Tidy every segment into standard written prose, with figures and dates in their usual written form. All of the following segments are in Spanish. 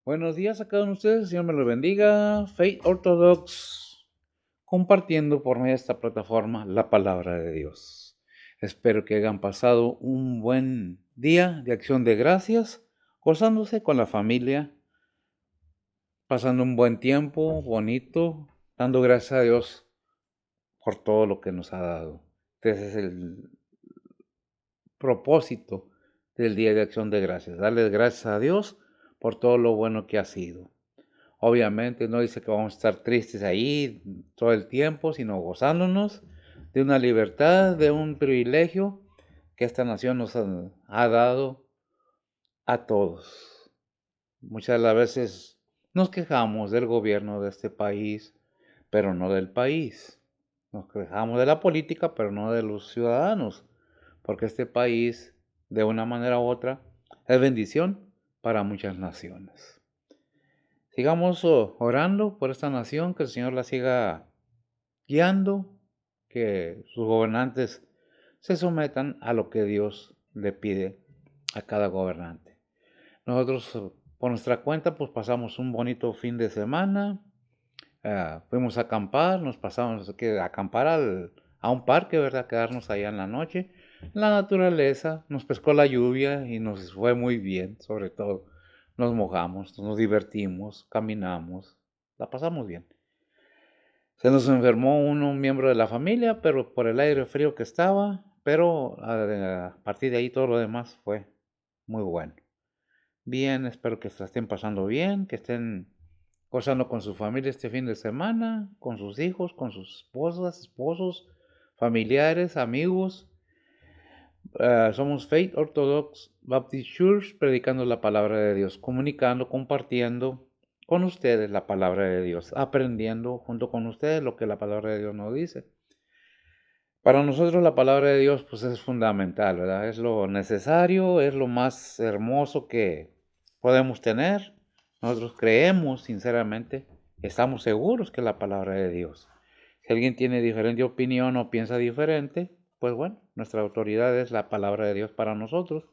Buenos días a cada uno de ustedes, Señor me lo bendiga. Faith Orthodox, compartiendo por medio de esta plataforma la palabra de Dios. Espero que hayan pasado un buen día de acción de gracias, gozándose con la familia, pasando un buen tiempo, bonito, dando gracias a Dios por todo lo que nos ha dado. Ese es el propósito del Día de Acción de Gracias, darle gracias a Dios por todo lo bueno que ha sido. Obviamente no dice que vamos a estar tristes ahí todo el tiempo, sino gozándonos de una libertad, de un privilegio que esta nación nos ha dado a todos. Muchas de las veces nos quejamos del gobierno de este país, pero no del país. Nos quejamos de la política, pero no de los ciudadanos, porque este país, de una manera u otra, es bendición para muchas naciones. Sigamos orando por esta nación, que el Señor la siga guiando, que sus gobernantes se sometan a lo que Dios le pide a cada gobernante. Nosotros, por nuestra cuenta, pues pasamos un bonito fin de semana. Fuimos a acampar, nos pasamos a acampar a un parque, ¿verdad? Quedarnos allá en la noche. La naturaleza, nos pescó la lluvia y nos fue muy bien, sobre todo. Nos mojamos, nos divertimos, caminamos, la pasamos bien. Se nos enfermó un miembro de la familia, pero por el aire frío que estaba, pero a partir de ahí todo lo demás fue muy bueno. Bien, espero que se la estén pasando bien, que estén gozando con su familia este fin de semana, con sus hijos, con sus esposas, esposos, familiares, amigos. Somos Faith Orthodox Baptist Church, predicando la palabra de Dios, comunicando, compartiendo con ustedes la palabra de Dios, aprendiendo junto con ustedes lo que la palabra de Dios nos dice. Para nosotros la palabra de Dios pues es fundamental, ¿verdad? Es lo necesario, es lo más hermoso que podemos tener. Nosotros creemos sinceramente, estamos seguros que es la palabra de Dios. Si alguien tiene diferente opinión o piensa diferente, pues bueno, nuestra autoridad es la palabra de Dios para nosotros.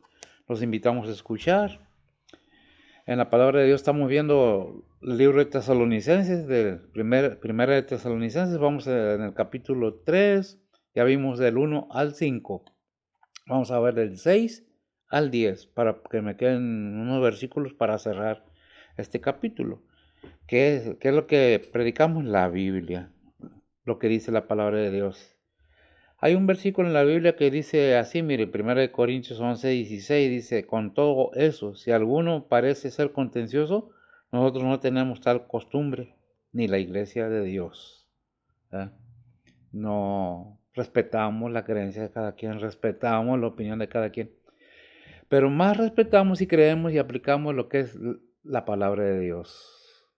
Los invitamos a escuchar. En la palabra de Dios estamos viendo el libro de Tesalonicenses, primera de Tesalonicenses, vamos en el capítulo 3, ya vimos del 1 al 5. Vamos a ver del 6 al 10, para que me queden unos versículos para cerrar este capítulo. ¿Qué es lo que predicamos? La Biblia, lo que dice la palabra de Dios. Hay un versículo en la Biblia que dice así, mire, 1 Corintios 11:16, dice, con todo eso, si alguno parece ser contencioso, nosotros no tenemos tal costumbre, ni la iglesia de Dios. ¿Eh? No respetamos la creencia de cada quien, respetamos la opinión de cada quien, pero más respetamos y creemos y aplicamos lo que es la palabra de Dios.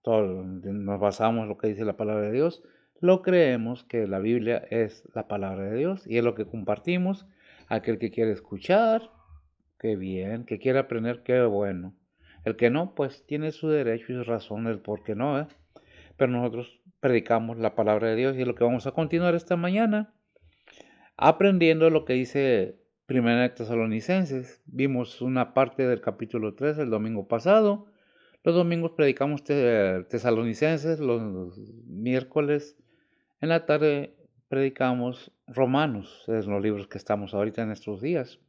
Nos basamos en lo que dice la palabra de Dios, lo creemos que la Biblia es la palabra de Dios y es lo que compartimos. Aquel que quiere escuchar, qué bien, que quiere aprender, qué bueno. El que no, pues tiene su derecho y su razón del por qué no, ¿eh? Pero nosotros predicamos la palabra de Dios y es lo que vamos a continuar esta mañana, aprendiendo lo que dice Primera de Tesalonicenses. Vimos una parte del capítulo 3 el domingo pasado. Los domingos predicamos Tesalonicenses, los miércoles en la tarde predicamos Romanos, es los libros que estamos ahorita en estos días.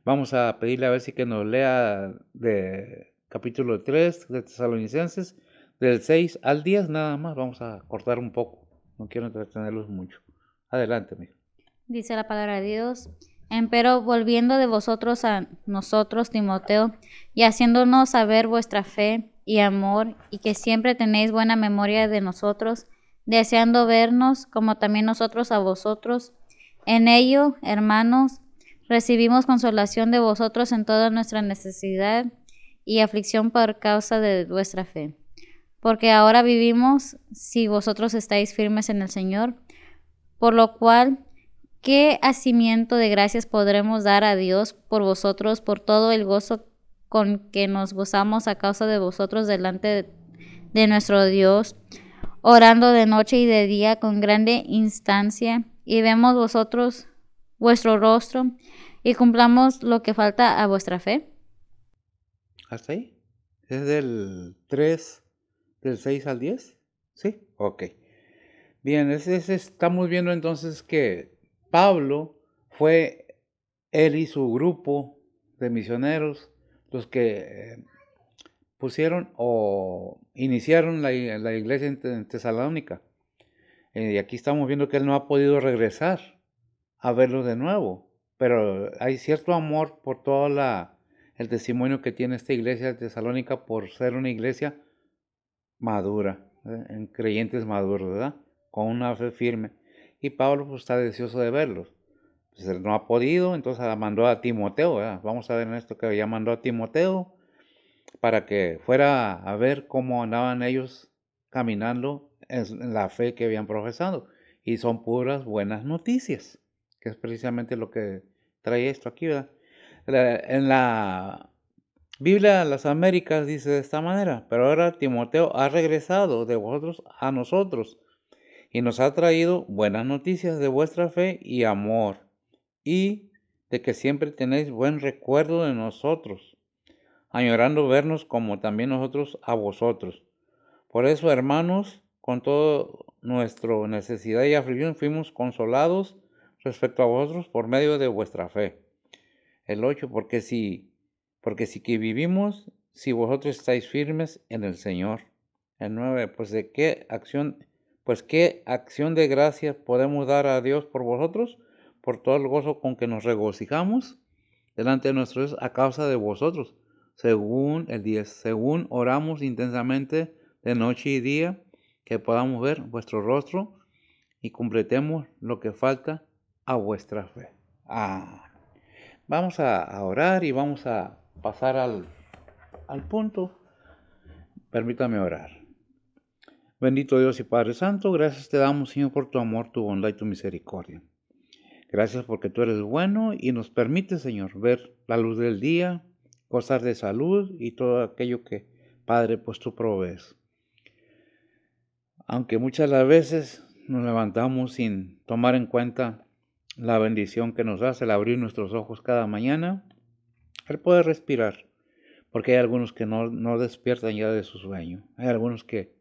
Vamos a pedirle a ver si que nos lea de capítulo 3 de Tesalonicenses, del 6 al 10 nada más. Vamos a cortar un poco, no quiero entretenerlos mucho. Adelante, mijo. Dice la palabra de Dios. Empero volviendo de vosotros a nosotros, Timoteo, y haciéndonos saber vuestra fe y amor, y que siempre tenéis buena memoria de nosotros, deseando vernos, como también nosotros a vosotros. En ello, hermanos, recibimos consolación de vosotros en toda nuestra necesidad y aflicción por causa de vuestra fe. Porque ahora vivimos si vosotros estáis firmes en el Señor, por lo cual ¿qué hacimiento de gracias podremos dar a Dios por vosotros, por todo el gozo con que nos gozamos a causa de vosotros delante de nuestro Dios, orando de noche y de día con grande instancia, y vemos vosotros vuestro rostro, y cumplamos lo que falta a vuestra fe? ¿Hasta ahí? Es del 3, del 6 al 10. ¿Sí? Ok. Bien, estamos viendo entonces que Pablo fue él y su grupo de misioneros los que pusieron o iniciaron la iglesia en Tesalónica. Y aquí estamos viendo que él no ha podido regresar a verlos de nuevo, pero hay cierto amor por todo el testimonio que tiene esta iglesia de Tesalónica por ser una iglesia madura, en creyentes maduros, ¿verdad? Con una fe firme. Y Pablo pues, está deseoso de verlos. Pues él no ha podido, entonces mandó a Timoteo, ¿verdad? Vamos a ver en esto que ya mandó a Timoteo para que fuera a ver cómo andaban ellos caminando en la fe que habían profesado. Y son puras buenas noticias, que es precisamente lo que trae esto aquí, ¿verdad? En la Biblia de las Américas dice de esta manera, pero ahora Timoteo ha regresado de vosotros a nosotros y nos ha traído buenas noticias de vuestra fe y amor y de que siempre tenéis buen recuerdo de nosotros, añorando vernos como también nosotros a vosotros. Por eso, hermanos, con toda nuestra necesidad y aflicción fuimos consolados respecto a vosotros por medio de vuestra fe. El 8, porque si que vivimos, si vosotros estáis firmes en el Señor. El 9, pues qué acción de gracias podemos dar a Dios por vosotros, por todo el gozo con que nos regocijamos delante de nuestro Dios a causa de vosotros. Según el 10, según oramos intensamente de noche y día, que podamos ver vuestro rostro y completemos lo que falta a vuestra fe. Vamos a orar y vamos a pasar al punto. Permítame orar. Bendito Dios y Padre Santo, gracias te damos, Señor, por tu amor, tu bondad y tu misericordia. Gracias porque tú eres bueno y nos permites, Señor, ver la luz del día, gozar de salud y todo aquello que, Padre, pues tú provees. Aunque muchas las veces nos levantamos sin tomar en cuenta la bendición que nos hace el abrir nuestros ojos cada mañana, el poder respirar, porque hay algunos que no despiertan ya de su sueño, hay algunos que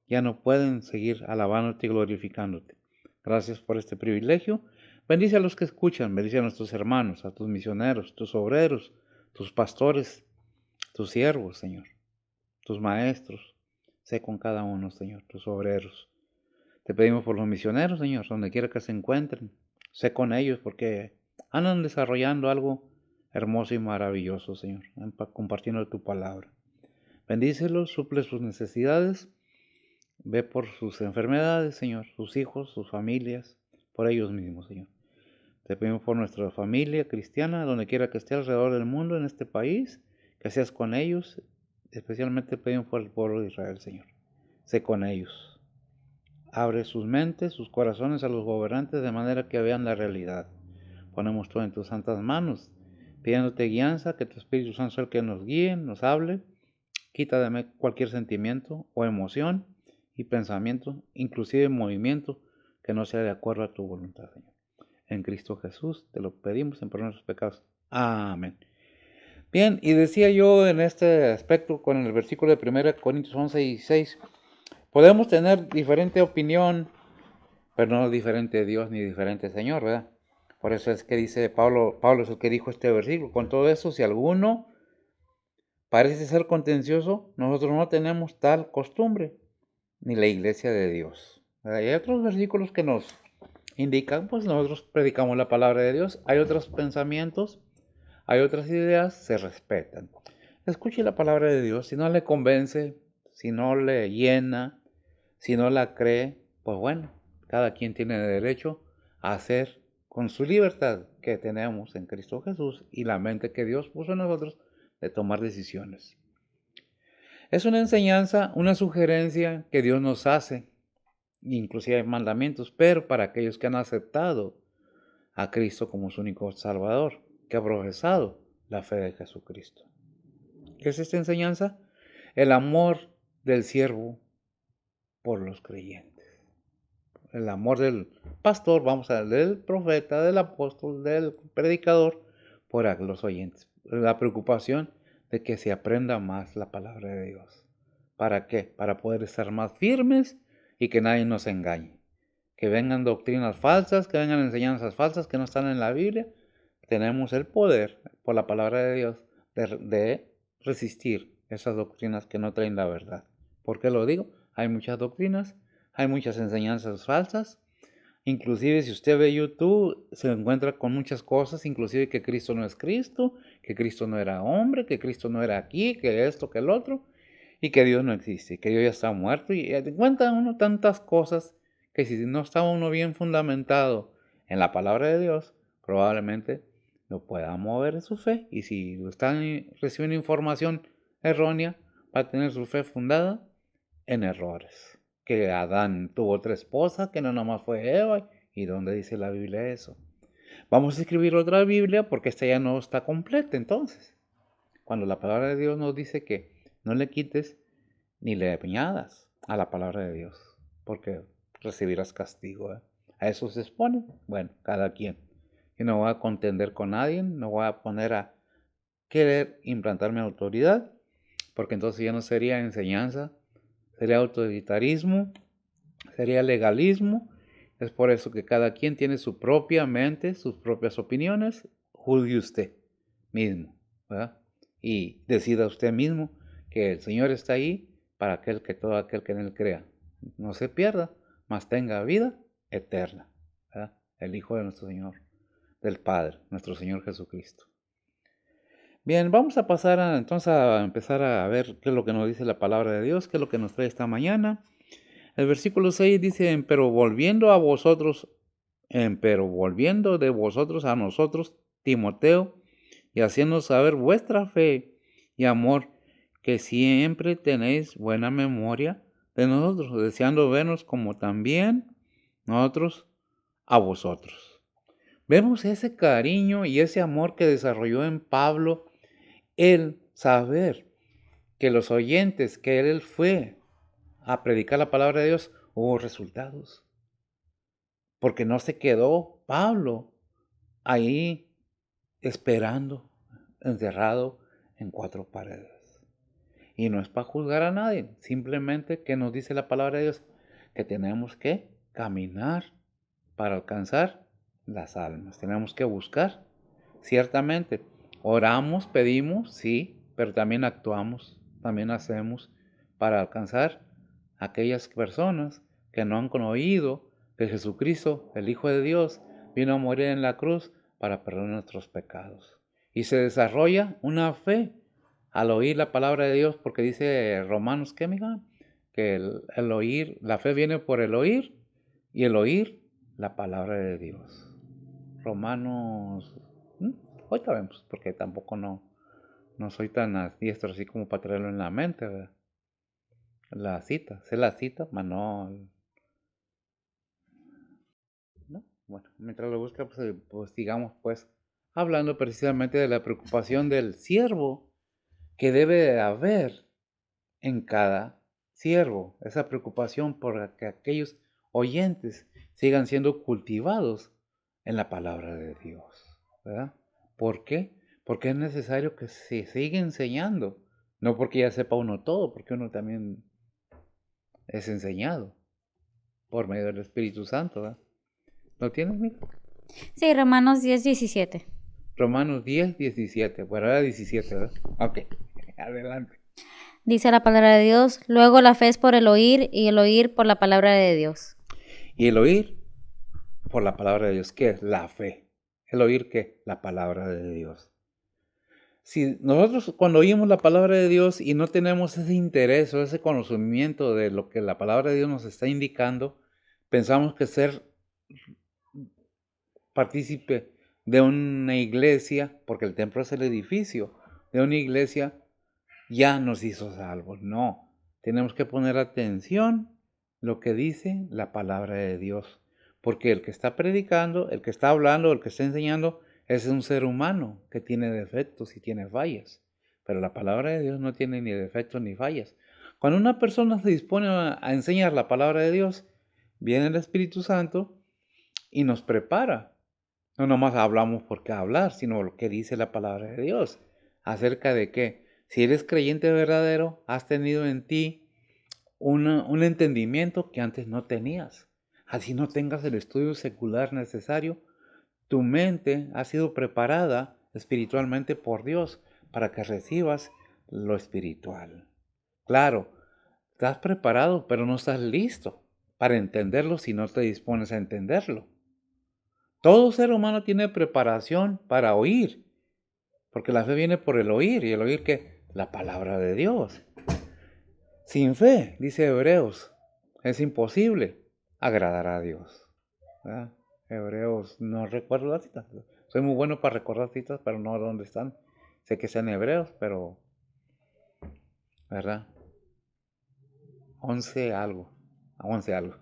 ya no pueden seguir alabándote y glorificándote. Gracias por este privilegio. Bendice a los que escuchan, bendice a nuestros hermanos, a tus misioneros, tus obreros, tus pastores, tus siervos, Señor, tus maestros. Sé con cada uno, Señor, tus obreros. Te pedimos por los misioneros, Señor, donde quiera que se encuentren. Sé con ellos porque andan desarrollando algo hermoso y maravilloso, Señor, compartiendo tu palabra. Bendícelos, suple sus necesidades. Ve por sus enfermedades, Señor, sus hijos, sus familias, por ellos mismos, Señor. Te pedimos por nuestra familia cristiana, donde quiera que esté alrededor del mundo, en este país, que seas con ellos. Especialmente te pedimos por el pueblo de Israel, Señor. Sé con ellos. Abre sus mentes, sus corazones a los gobernantes de manera que vean la realidad. Ponemos todo en tus santas manos, pidiéndote guianza, que tu Espíritu Santo sea el que nos guíe, nos hable. Quita de mí cualquier sentimiento o emoción y pensamiento, inclusive movimiento, que no sea de acuerdo a tu voluntad, Señor. En Cristo Jesús te lo pedimos en perdón de nuestros pecados. Amén. Bien, y decía yo en este aspecto con el versículo de 1 Corintios 11 y 6, podemos tener diferente opinión, pero no diferente Dios ni diferente Señor, ¿verdad? Por eso es que dice Pablo es el que dijo este versículo. Con todo eso, si alguno parece ser contencioso, nosotros no tenemos tal costumbre, ni la iglesia de Dios. Hay otros versículos que nos indican, pues nosotros predicamos la palabra de Dios, hay otros pensamientos, hay otras ideas, se respetan. Escuche la palabra de Dios, si no le convence, si no le llena, si no la cree, pues bueno, cada quien tiene derecho a hacer con su libertad que tenemos en Cristo Jesús y la mente que Dios puso en nosotros de tomar decisiones. Es una enseñanza, una sugerencia que Dios nos hace, inclusive hay mandamientos, pero para aquellos que han aceptado a Cristo como su único Salvador, que ha profesado la fe de Jesucristo. ¿Qué es esta enseñanza? El amor del siervo por los creyentes. El amor del pastor, del profeta, del apóstol, del predicador por los oyentes. La preocupación de que se aprenda más la palabra de Dios. ¿Para qué? Para poder estar más firmes y que nadie nos engañe. Que vengan doctrinas falsas, que vengan enseñanzas falsas que no están en la Biblia. Tenemos el poder, por la palabra de Dios, de resistir esas doctrinas que no traen la verdad. ¿Por qué lo digo? Hay muchas doctrinas, hay muchas enseñanzas falsas. Inclusive si usted ve YouTube, se encuentra con muchas cosas, inclusive que Cristo no es Cristo, que Cristo no era hombre, que Cristo no era aquí, que esto, que el otro, y que Dios no existe, que Dios ya está muerto. Y encuentra uno tantas cosas que si no está uno bien fundamentado en la palabra de Dios, probablemente no pueda mover su fe. Y si están recibiendo información errónea, va a tener su fe fundada en errores. Que Adán tuvo otra esposa, que no nomás fue Eva. ¿Y dónde dice la Biblia eso? Vamos a escribir otra Biblia porque esta ya no está completa entonces. Cuando la palabra de Dios nos dice que no le quites ni le añadas a la palabra de Dios, porque recibirás castigo. A eso se expone. Bueno, cada quien. Y no voy a contender con nadie, no voy a poner a querer implantar mi autoridad, porque entonces ya no sería enseñanza, sería autoritarismo, sería legalismo. Es por eso que cada quien tiene su propia mente, sus propias opiniones. Juzgue usted mismo, ¿verdad? Y decida usted mismo que el Señor está ahí para todo aquel que en Él crea no se pierda, mas tenga vida eterna, ¿verdad? El Hijo de nuestro Señor, del Padre, nuestro Señor Jesucristo. Bien, vamos a pasar entonces a empezar a ver qué es lo que nos dice la palabra de Dios, qué es lo que nos trae esta mañana. El versículo 6 dice, pero volviendo de vosotros a nosotros, Timoteo, y haciendo saber vuestra fe y amor, que siempre tenéis buena memoria de nosotros, deseando vernos como también nosotros a vosotros. Vemos ese cariño y ese amor que desarrolló en Pablo, el saber que los oyentes que él fue a predicar la palabra de Dios, hubo resultados. Porque no se quedó Pablo ahí esperando, encerrado en cuatro paredes. Y no es para juzgar a nadie, simplemente que nos dice la palabra de Dios, que tenemos que caminar para alcanzar las almas. Tenemos que buscar, ciertamente. Oramos, pedimos, sí, pero también actuamos, también hacemos para alcanzar a aquellas personas que no han oído que Jesucristo, el Hijo de Dios, vino a morir en la cruz para perdonar nuestros pecados. Y se desarrolla una fe al oír la palabra de Dios, porque dice Romanos, ¿qué, mija? Que el oír, la fe viene por el oír, y el oír la palabra de Dios. Romanos, ahorita vemos, porque tampoco no soy tan diestro así como para traerlo en la mente, ¿verdad? La cita, sé la cita, mas no. Bueno, mientras lo busca, pues sigamos pues hablando precisamente de la preocupación del siervo que debe de haber en cada siervo, esa preocupación por que aquellos oyentes sigan siendo cultivados en la palabra de Dios, ¿verdad? ¿Por qué? Porque es necesario que se siga enseñando, no porque ya sepa uno todo, porque uno también es enseñado por medio del Espíritu Santo, ¿verdad? ¿Lo tienes, Mica? Sí, Romanos 10:17. Romanos 10:17, bueno, era 17, ¿verdad? Ok, adelante. Dice la palabra de Dios, luego la fe es por el oír y el oír por la palabra de Dios. Y el oír por la palabra de Dios, ¿qué es? La fe. El oír, ¿qué? La palabra de Dios. Si nosotros cuando oímos la palabra de Dios y no tenemos ese interés o ese conocimiento de lo que la palabra de Dios nos está indicando, pensamos que ser partícipe de una iglesia, porque el templo es el edificio de una iglesia, ya nos hizo salvos. No, tenemos que poner atención lo que dice la palabra de Dios, porque el que está predicando, el que está hablando, el que está enseñando, es un ser humano que tiene defectos y tiene fallas, pero la palabra de Dios no tiene ni defectos ni fallas. Cuando una persona se dispone a enseñar la palabra de Dios, viene el Espíritu Santo y nos prepara. No nomás hablamos porque hablar, sino lo que dice la palabra de Dios. ¿Acerca de qué? Si eres creyente verdadero, has tenido en ti un entendimiento que antes no tenías. Así no tengas el estudio secular necesario, tu mente ha sido preparada espiritualmente por Dios para que recibas lo espiritual. Claro, estás preparado, pero no estás listo para entenderlo si no te dispones a entenderlo. Todo ser humano tiene preparación para oír, porque la fe viene por el oír, y el oír que la palabra de Dios. Sin fe, dice Hebreos, es imposible agradar a Dios. ¿Verdad? Hebreos, no recuerdo las citas. Soy muy bueno para recordar citas, pero no dónde están. Sé que están en Hebreos, pero, ¿verdad? 11 algo. 11 algo.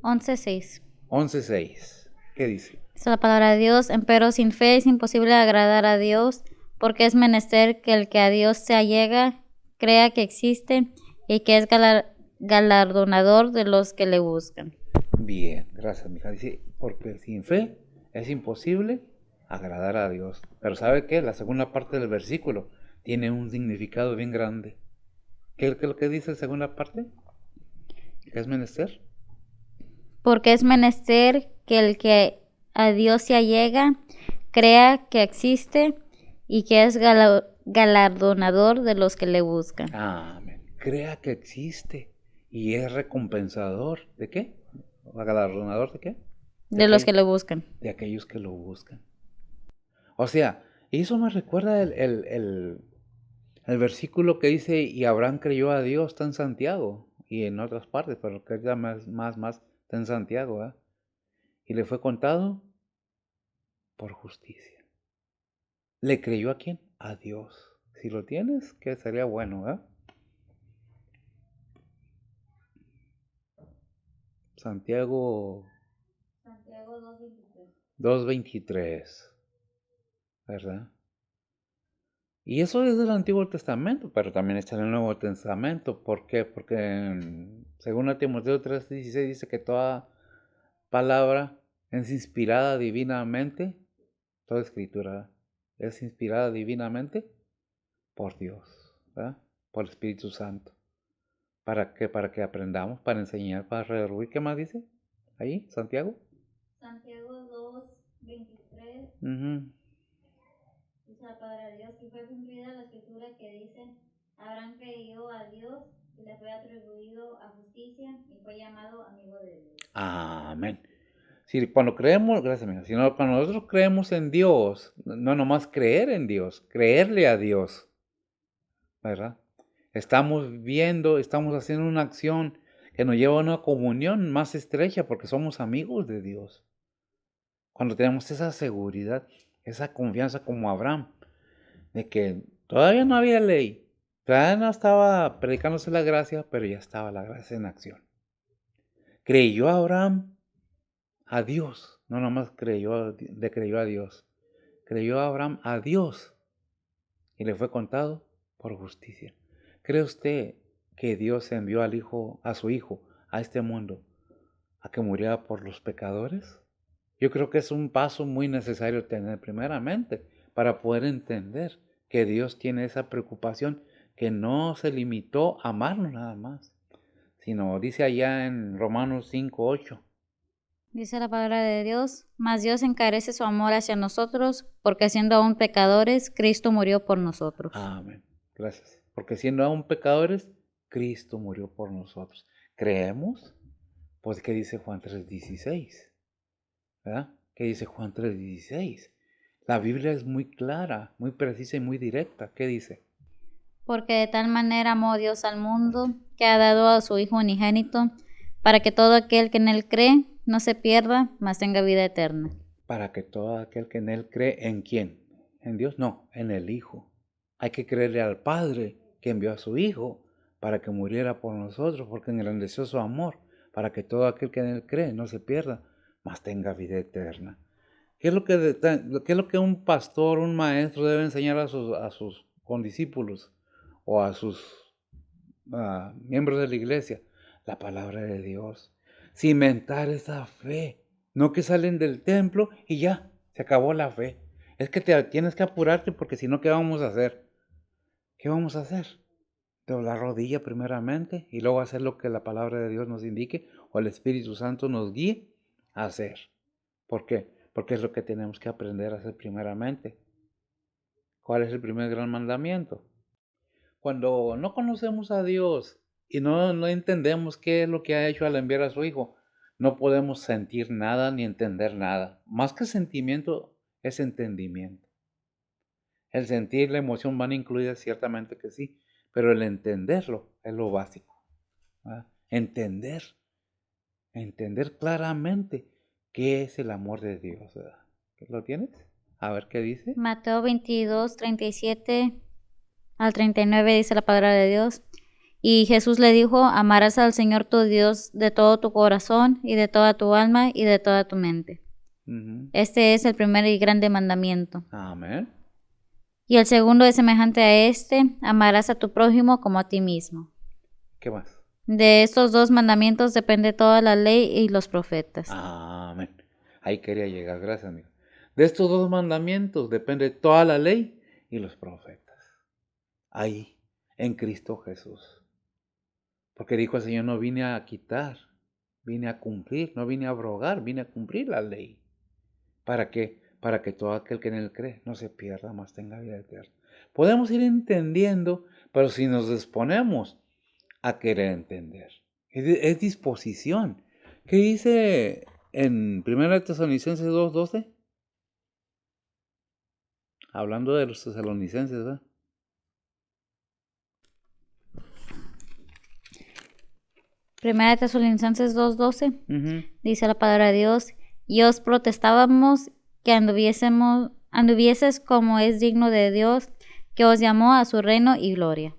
11:6. 11:6. ¿Qué dice? Es la palabra de Dios. Empero sin fe es imposible agradar a Dios, porque es menester que el que a Dios se allega crea que existe y que es galardonador de los que le buscan. Bien, gracias, mija. Dice, porque sin fe es imposible agradar a Dios. Pero ¿sabe qué? La segunda parte del versículo tiene un significado bien grande. ¿Qué es lo que dice la segunda parte? ¿Qué es menester? Porque es menester que el que a Dios se allega crea que existe y que es galardonador de los que le buscan. Amén. Crea que existe y es recompensador. ¿De qué? ¿Galardonador de qué? De los que le buscan. De aquellos que lo buscan. O sea, eso me recuerda el versículo que dice, y Abraham creyó a Dios, está en Santiago, y en otras partes, pero que ya más, está en Santiago, ¿eh? Y le fue contado por justicia. ¿Le creyó a quién? A Dios. Si lo tienes, que sería bueno, ¿eh? Santiago 2:23, ¿verdad? Y eso es del Antiguo Testamento, pero también está en el Nuevo Testamento. ¿Por qué? Porque en 2 Timoteo 3:16 dice que toda palabra es inspirada divinamente, toda escritura es inspirada divinamente por Dios, ¿verdad? Por el Espíritu Santo. ¿Para qué? Para que aprendamos, para enseñar, para redarguir. ¿Qué más dice? Ahí, Santiago. Santiago 2:23. Dice la palabra de Dios, y fue cumplida la escritura que dice, Abraham creyó a Dios y le fue atribuido a justicia y fue llamado amigo de Dios. Amén. Si cuando creemos, gracias amigo, sino cuando nosotros creemos en Dios, no nomás creer en Dios, creerle a Dios, ¿verdad? Estamos viendo, estamos haciendo una acción que nos lleva a una comunión más estrecha porque somos amigos de Dios. Cuando tenemos esa seguridad, esa confianza como Abraham, de que todavía no había ley, todavía no estaba predicándose la gracia, pero ya estaba la gracia en acción. Creyó Abraham a Dios, no nomás le creyó a Dios, creyó Abraham a Dios y le fue contado por justicia. ¿Cree usted que Dios envió a su hijo, a este mundo, a que muriera por los pecadores? Yo creo que es un paso muy necesario tener primeramente para poder entender que Dios tiene esa preocupación, que no se limitó a amarnos nada más, sino dice allá en Romanos 5:8. Dice la palabra de Dios, mas Dios encarece su amor hacia nosotros, porque siendo aún pecadores, Cristo murió por nosotros. Amén. Gracias. Porque siendo aún pecadores, Cristo murió por nosotros. ¿Creemos? Pues, ¿qué dice Juan 3:16? ¿Verdad? ¿Qué dice Juan 3:16? La Biblia es muy clara, muy precisa y muy directa. ¿Qué dice? Porque de tal manera amó Dios al mundo, que ha dado a su Hijo unigénito, para que todo aquel que en él cree no se pierda, mas tenga vida eterna. Para que todo aquel que en él cree, ¿en quién? ¿En Dios? No, en el Hijo. Hay que creerle al Padre que envió a su Hijo para que muriera por nosotros, porque engrandeció su amor, para que todo aquel que en él cree no se pierda, mas tenga vida eterna. ¿Qué es lo que un pastor, un maestro debe enseñar a sus condiscípulos o a sus miembros de la iglesia? La palabra de Dios. Cimentar esa fe. No que salen del templo y ya, se acabó la fe. Es que tienes que apurarte porque si no, ¿qué vamos a hacer? ¿Qué vamos a hacer? Doblar rodilla primeramente y luego hacer lo que la palabra de Dios nos indique o el Espíritu Santo nos guíe a hacer. ¿Por qué? Porque es lo que tenemos que aprender a hacer primeramente. ¿Cuál es el primer gran mandamiento? Cuando no conocemos a Dios y no entendemos qué es lo que ha hecho al enviar a su Hijo, no podemos sentir nada ni entender nada. Más que sentimiento, es entendimiento. El sentir, la emoción van incluidas, ciertamente que sí, pero el entenderlo es lo básico. ¿Verdad? Entender claramente qué es el amor de Dios. ¿Verdad? ¿Lo tienes? A ver qué dice. Mateo 22, 37 al 39 dice la palabra de Dios. Y Jesús le dijo, amarás al Señor tu Dios de todo tu corazón y de toda tu alma y de toda tu mente. Este es el primer y grande mandamiento. Amén. Y el segundo es semejante a este, amarás a tu prójimo como a ti mismo. ¿Qué más? De estos dos mandamientos depende toda la ley y los profetas. Amén. Ahí quería llegar, gracias amigo. De estos dos mandamientos depende toda la ley y los profetas. Ahí, en Cristo Jesús. Porque dijo el Señor, no vine a quitar, vine a cumplir, no vine a abrogar, vine a cumplir la ley. ¿Para qué? Para que todo aquel que en él cree no se pierda, mas tenga vida eterna. Podemos ir entendiendo, pero si nos disponemos a querer entender. Es disposición. ¿Qué dice en 1 Tesalonicenses 2:12? Hablando de los tesalonicenses, ¿verdad? Primera de Tesalonicenses 2:12 dice la palabra de Dios, y os protestábamos que anduvieses como es digno de Dios, que os llamó a su reino y gloria.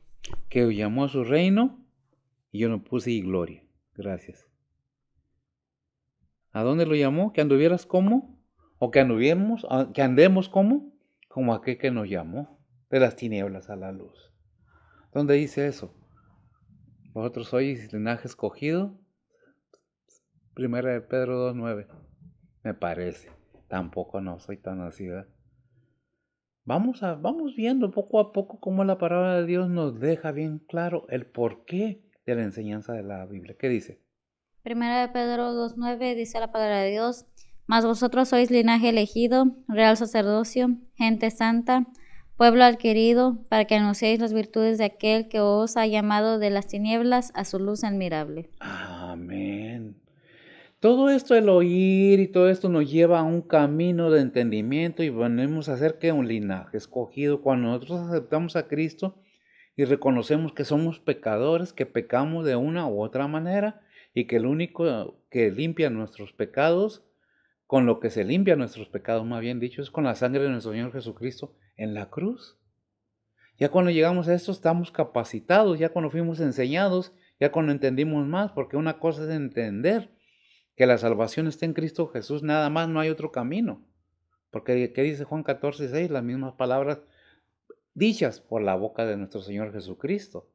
Que os llamó a su reino y yo no puse y gloria. Gracias. ¿A dónde lo llamó? ¿Que anduvieras como? ¿O que andemos como? Como aquel que nos llamó de las tinieblas a la luz. ¿Dónde dice eso? Vosotros sois linaje escogido. Primera de Pedro 2:9. Me parece. Tampoco no soy tan así, ¿verdad? Vamos viendo poco a poco cómo la palabra de Dios nos deja bien claro el porqué de la enseñanza de la Biblia. ¿Qué dice? Primera de Pedro 2:9 dice la palabra de Dios, mas vosotros sois linaje elegido, real sacerdocio, gente santa, pueblo adquirido, para que anunciéis las virtudes de aquel que os ha llamado de las tinieblas a su luz admirable. Amén. Todo esto, el oír y todo esto nos lleva a un camino de entendimiento y venimos a ser que un linaje escogido. Cuando nosotros aceptamos a Cristo y reconocemos que somos pecadores, que pecamos de una u otra manera y que el único que limpia nuestros pecados, con lo que se limpia nuestros pecados, más bien dicho, es con la sangre de nuestro Señor Jesucristo en la cruz. Ya cuando llegamos a esto estamos capacitados, ya cuando fuimos enseñados, ya cuando entendimos más, porque una cosa es entender que la salvación está en Cristo Jesús, nada más, no hay otro camino. Porque, ¿qué dice Juan 14:6? Las mismas palabras dichas por la boca de nuestro Señor Jesucristo.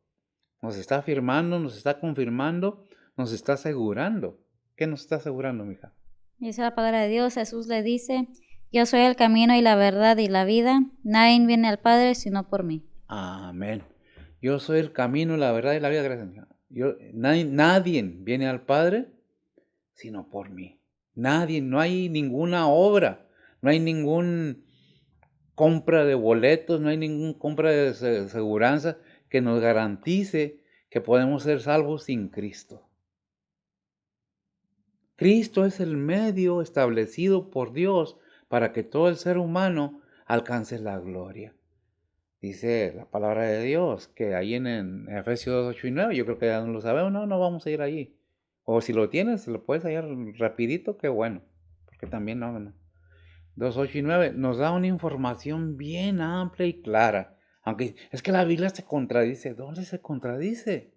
Nos está afirmando, nos está confirmando, nos está asegurando. ¿Qué nos está asegurando, mija? Dice la palabra de Dios, Jesús le dice, yo soy el camino y la verdad y la vida, nadie viene al Padre sino por mí. Amén. Yo soy el camino, la verdad y la vida, gracias, mija. Nadie viene al Padre sino por mí. Nadie, no hay ninguna obra, no hay ningún compra de boletos, no hay ninguna compra de seguranza que nos garantice que podemos ser salvos sin Cristo. Cristo es el medio establecido por Dios para que todo el ser humano alcance la gloria. Dice la palabra de Dios que ahí en Efesios 2:8 y 9, yo creo que ya no lo sabemos, no vamos a ir allí. O si lo tienes, lo puedes hallar rapidito, qué bueno, porque también no. 2:8 y 9 nos da una información bien amplia y clara. Aunque es que la Biblia se contradice. ¿Dónde se contradice?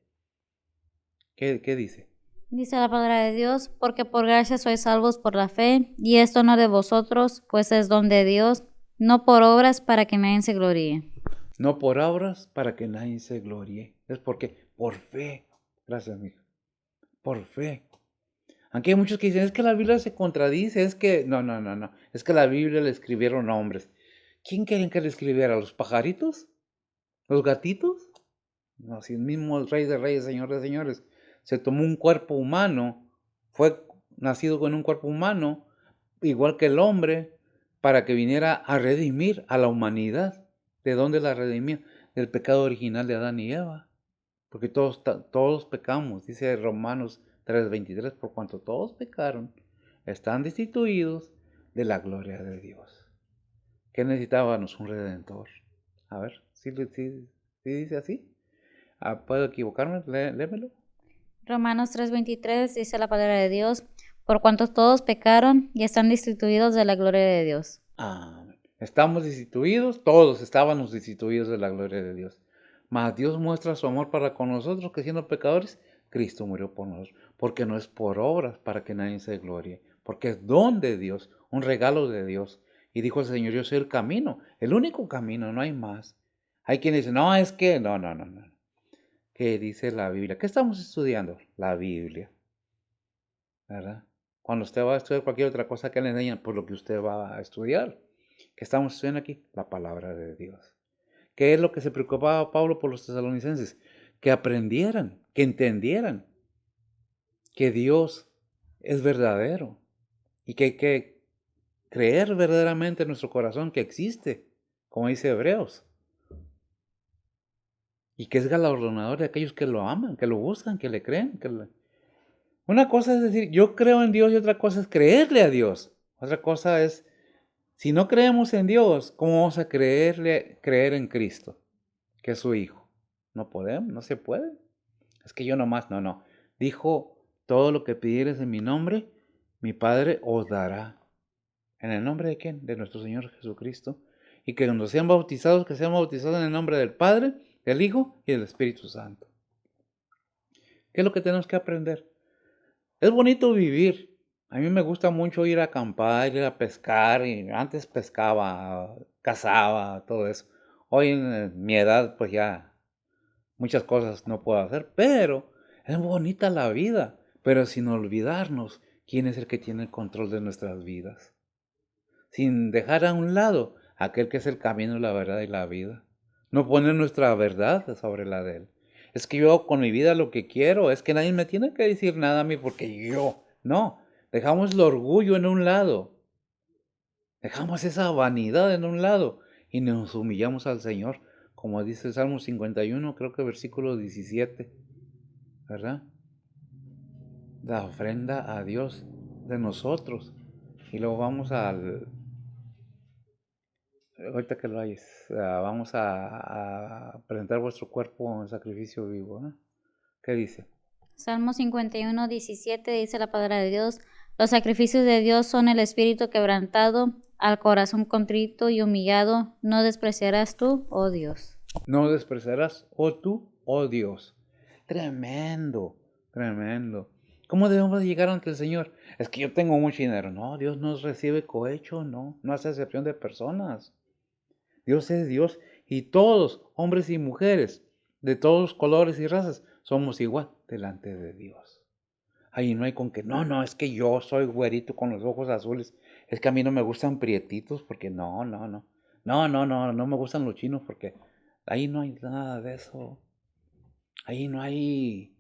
¿Qué dice? Dice la palabra de Dios, porque por gracia sois salvos por la fe, y esto no de vosotros, pues es don de Dios, no por obras para que nadie se gloríe. No por obras para que nadie se gloríe. Es porque por fe. Gracias, amigo. Por fe. Aunque hay muchos que dicen, es que la Biblia se contradice, es que... No. Es que la Biblia la escribieron hombres. ¿Quién quieren que le escribiera? ¿Los pajaritos? ¿Los gatitos? No, si el mismo el Rey de Reyes, Señor de Señores, se tomó un cuerpo humano, fue nacido con un cuerpo humano, igual que el hombre, para que viniera a redimir a la humanidad. ¿De dónde la redimía? Del pecado original de Adán y Eva. Porque todos pecamos, dice Romanos 3:23, por cuanto todos pecaron, están destituidos de la gloria de Dios. ¿Qué necesitábamos? Un redentor. A ver, ¿sí dice así? ¿Puedo equivocarme? Léemelo. Romanos 3:23 dice la palabra de Dios, por cuanto todos pecaron y están destituidos de la gloria de Dios. Estamos destituidos, todos estábamos destituidos de la gloria de Dios. Mas Dios muestra su amor para con nosotros, que siendo pecadores, Cristo murió por nosotros. Porque no es por obras para que nadie se glorie, porque es don de Dios, un regalo de Dios. Y dijo el Señor, yo soy el camino, el único camino, no hay más. Hay quienes dicen, no, es que, no. ¿Qué dice la Biblia? ¿Qué estamos estudiando? La Biblia, ¿verdad? Cuando usted va a estudiar cualquier otra cosa que le enseñan, por lo que usted va a estudiar. ¿Qué estamos estudiando aquí? La palabra de Dios. ¿Qué es lo que se preocupaba Pablo por los tesalonicenses? Que aprendieran, que entendieran que Dios es verdadero y que hay que creer verdaderamente en nuestro corazón que existe, como dice Hebreos, y que es galardonador de aquellos que lo aman, que lo buscan, que le creen. Una cosa es decir, yo creo en Dios y otra cosa es creerle a Dios. Otra cosa es, si no creemos en Dios, ¿cómo vamos a creer en Cristo, que es su Hijo? No podemos, no se puede. Es que yo nomás, no. Dijo, todo lo que pidieres en mi nombre, mi Padre os dará. ¿En el nombre de quién? De nuestro Señor Jesucristo. Y que cuando sean bautizados, que sean bautizados en el nombre del Padre, del Hijo y del Espíritu Santo. ¿Qué es lo que tenemos que aprender? Es bonito vivir. A mí me gusta mucho ir a acampar, ir a pescar. Y antes pescaba, cazaba, todo eso. Hoy en mi edad, pues ya muchas cosas no puedo hacer, pero es bonita la vida. Pero sin olvidarnos quién es el que tiene el control de nuestras vidas. Sin dejar a un lado aquel que es el camino, la verdad y la vida. No poner nuestra verdad sobre la de él. Es que yo con mi vida lo que quiero es que nadie me tiene que decir nada a mí porque yo. No, dejamos el orgullo en un lado. Dejamos esa vanidad en un lado y nos humillamos al Señor. Como dice el Salmo 51, creo que versículo 17. ¿Verdad? La ofrenda a Dios de nosotros. Y luego vamos ahorita que lo hayas, vamos a presentar vuestro cuerpo en sacrificio vivo, ¿no? ¿Qué dice? Salmo 51:17 dice la palabra de Dios, los sacrificios de Dios son el espíritu quebrantado, al corazón contrito y humillado, no despreciarás tú, oh Dios. No despreciarás, oh tú, oh Dios. Tremendo. ¿Cómo debemos llegar ante el Señor? Es que yo tengo mucho dinero. No, Dios no recibe cohecho, no hace excepción de personas. Dios es Dios y todos, hombres y mujeres, de todos colores y razas, somos igual delante de Dios. Ahí no hay con que, no, es que yo soy güerito con los ojos azules. Es que a mí no me gustan prietitos porque no me gustan los chinos porque ahí no hay nada de eso. Ahí no hay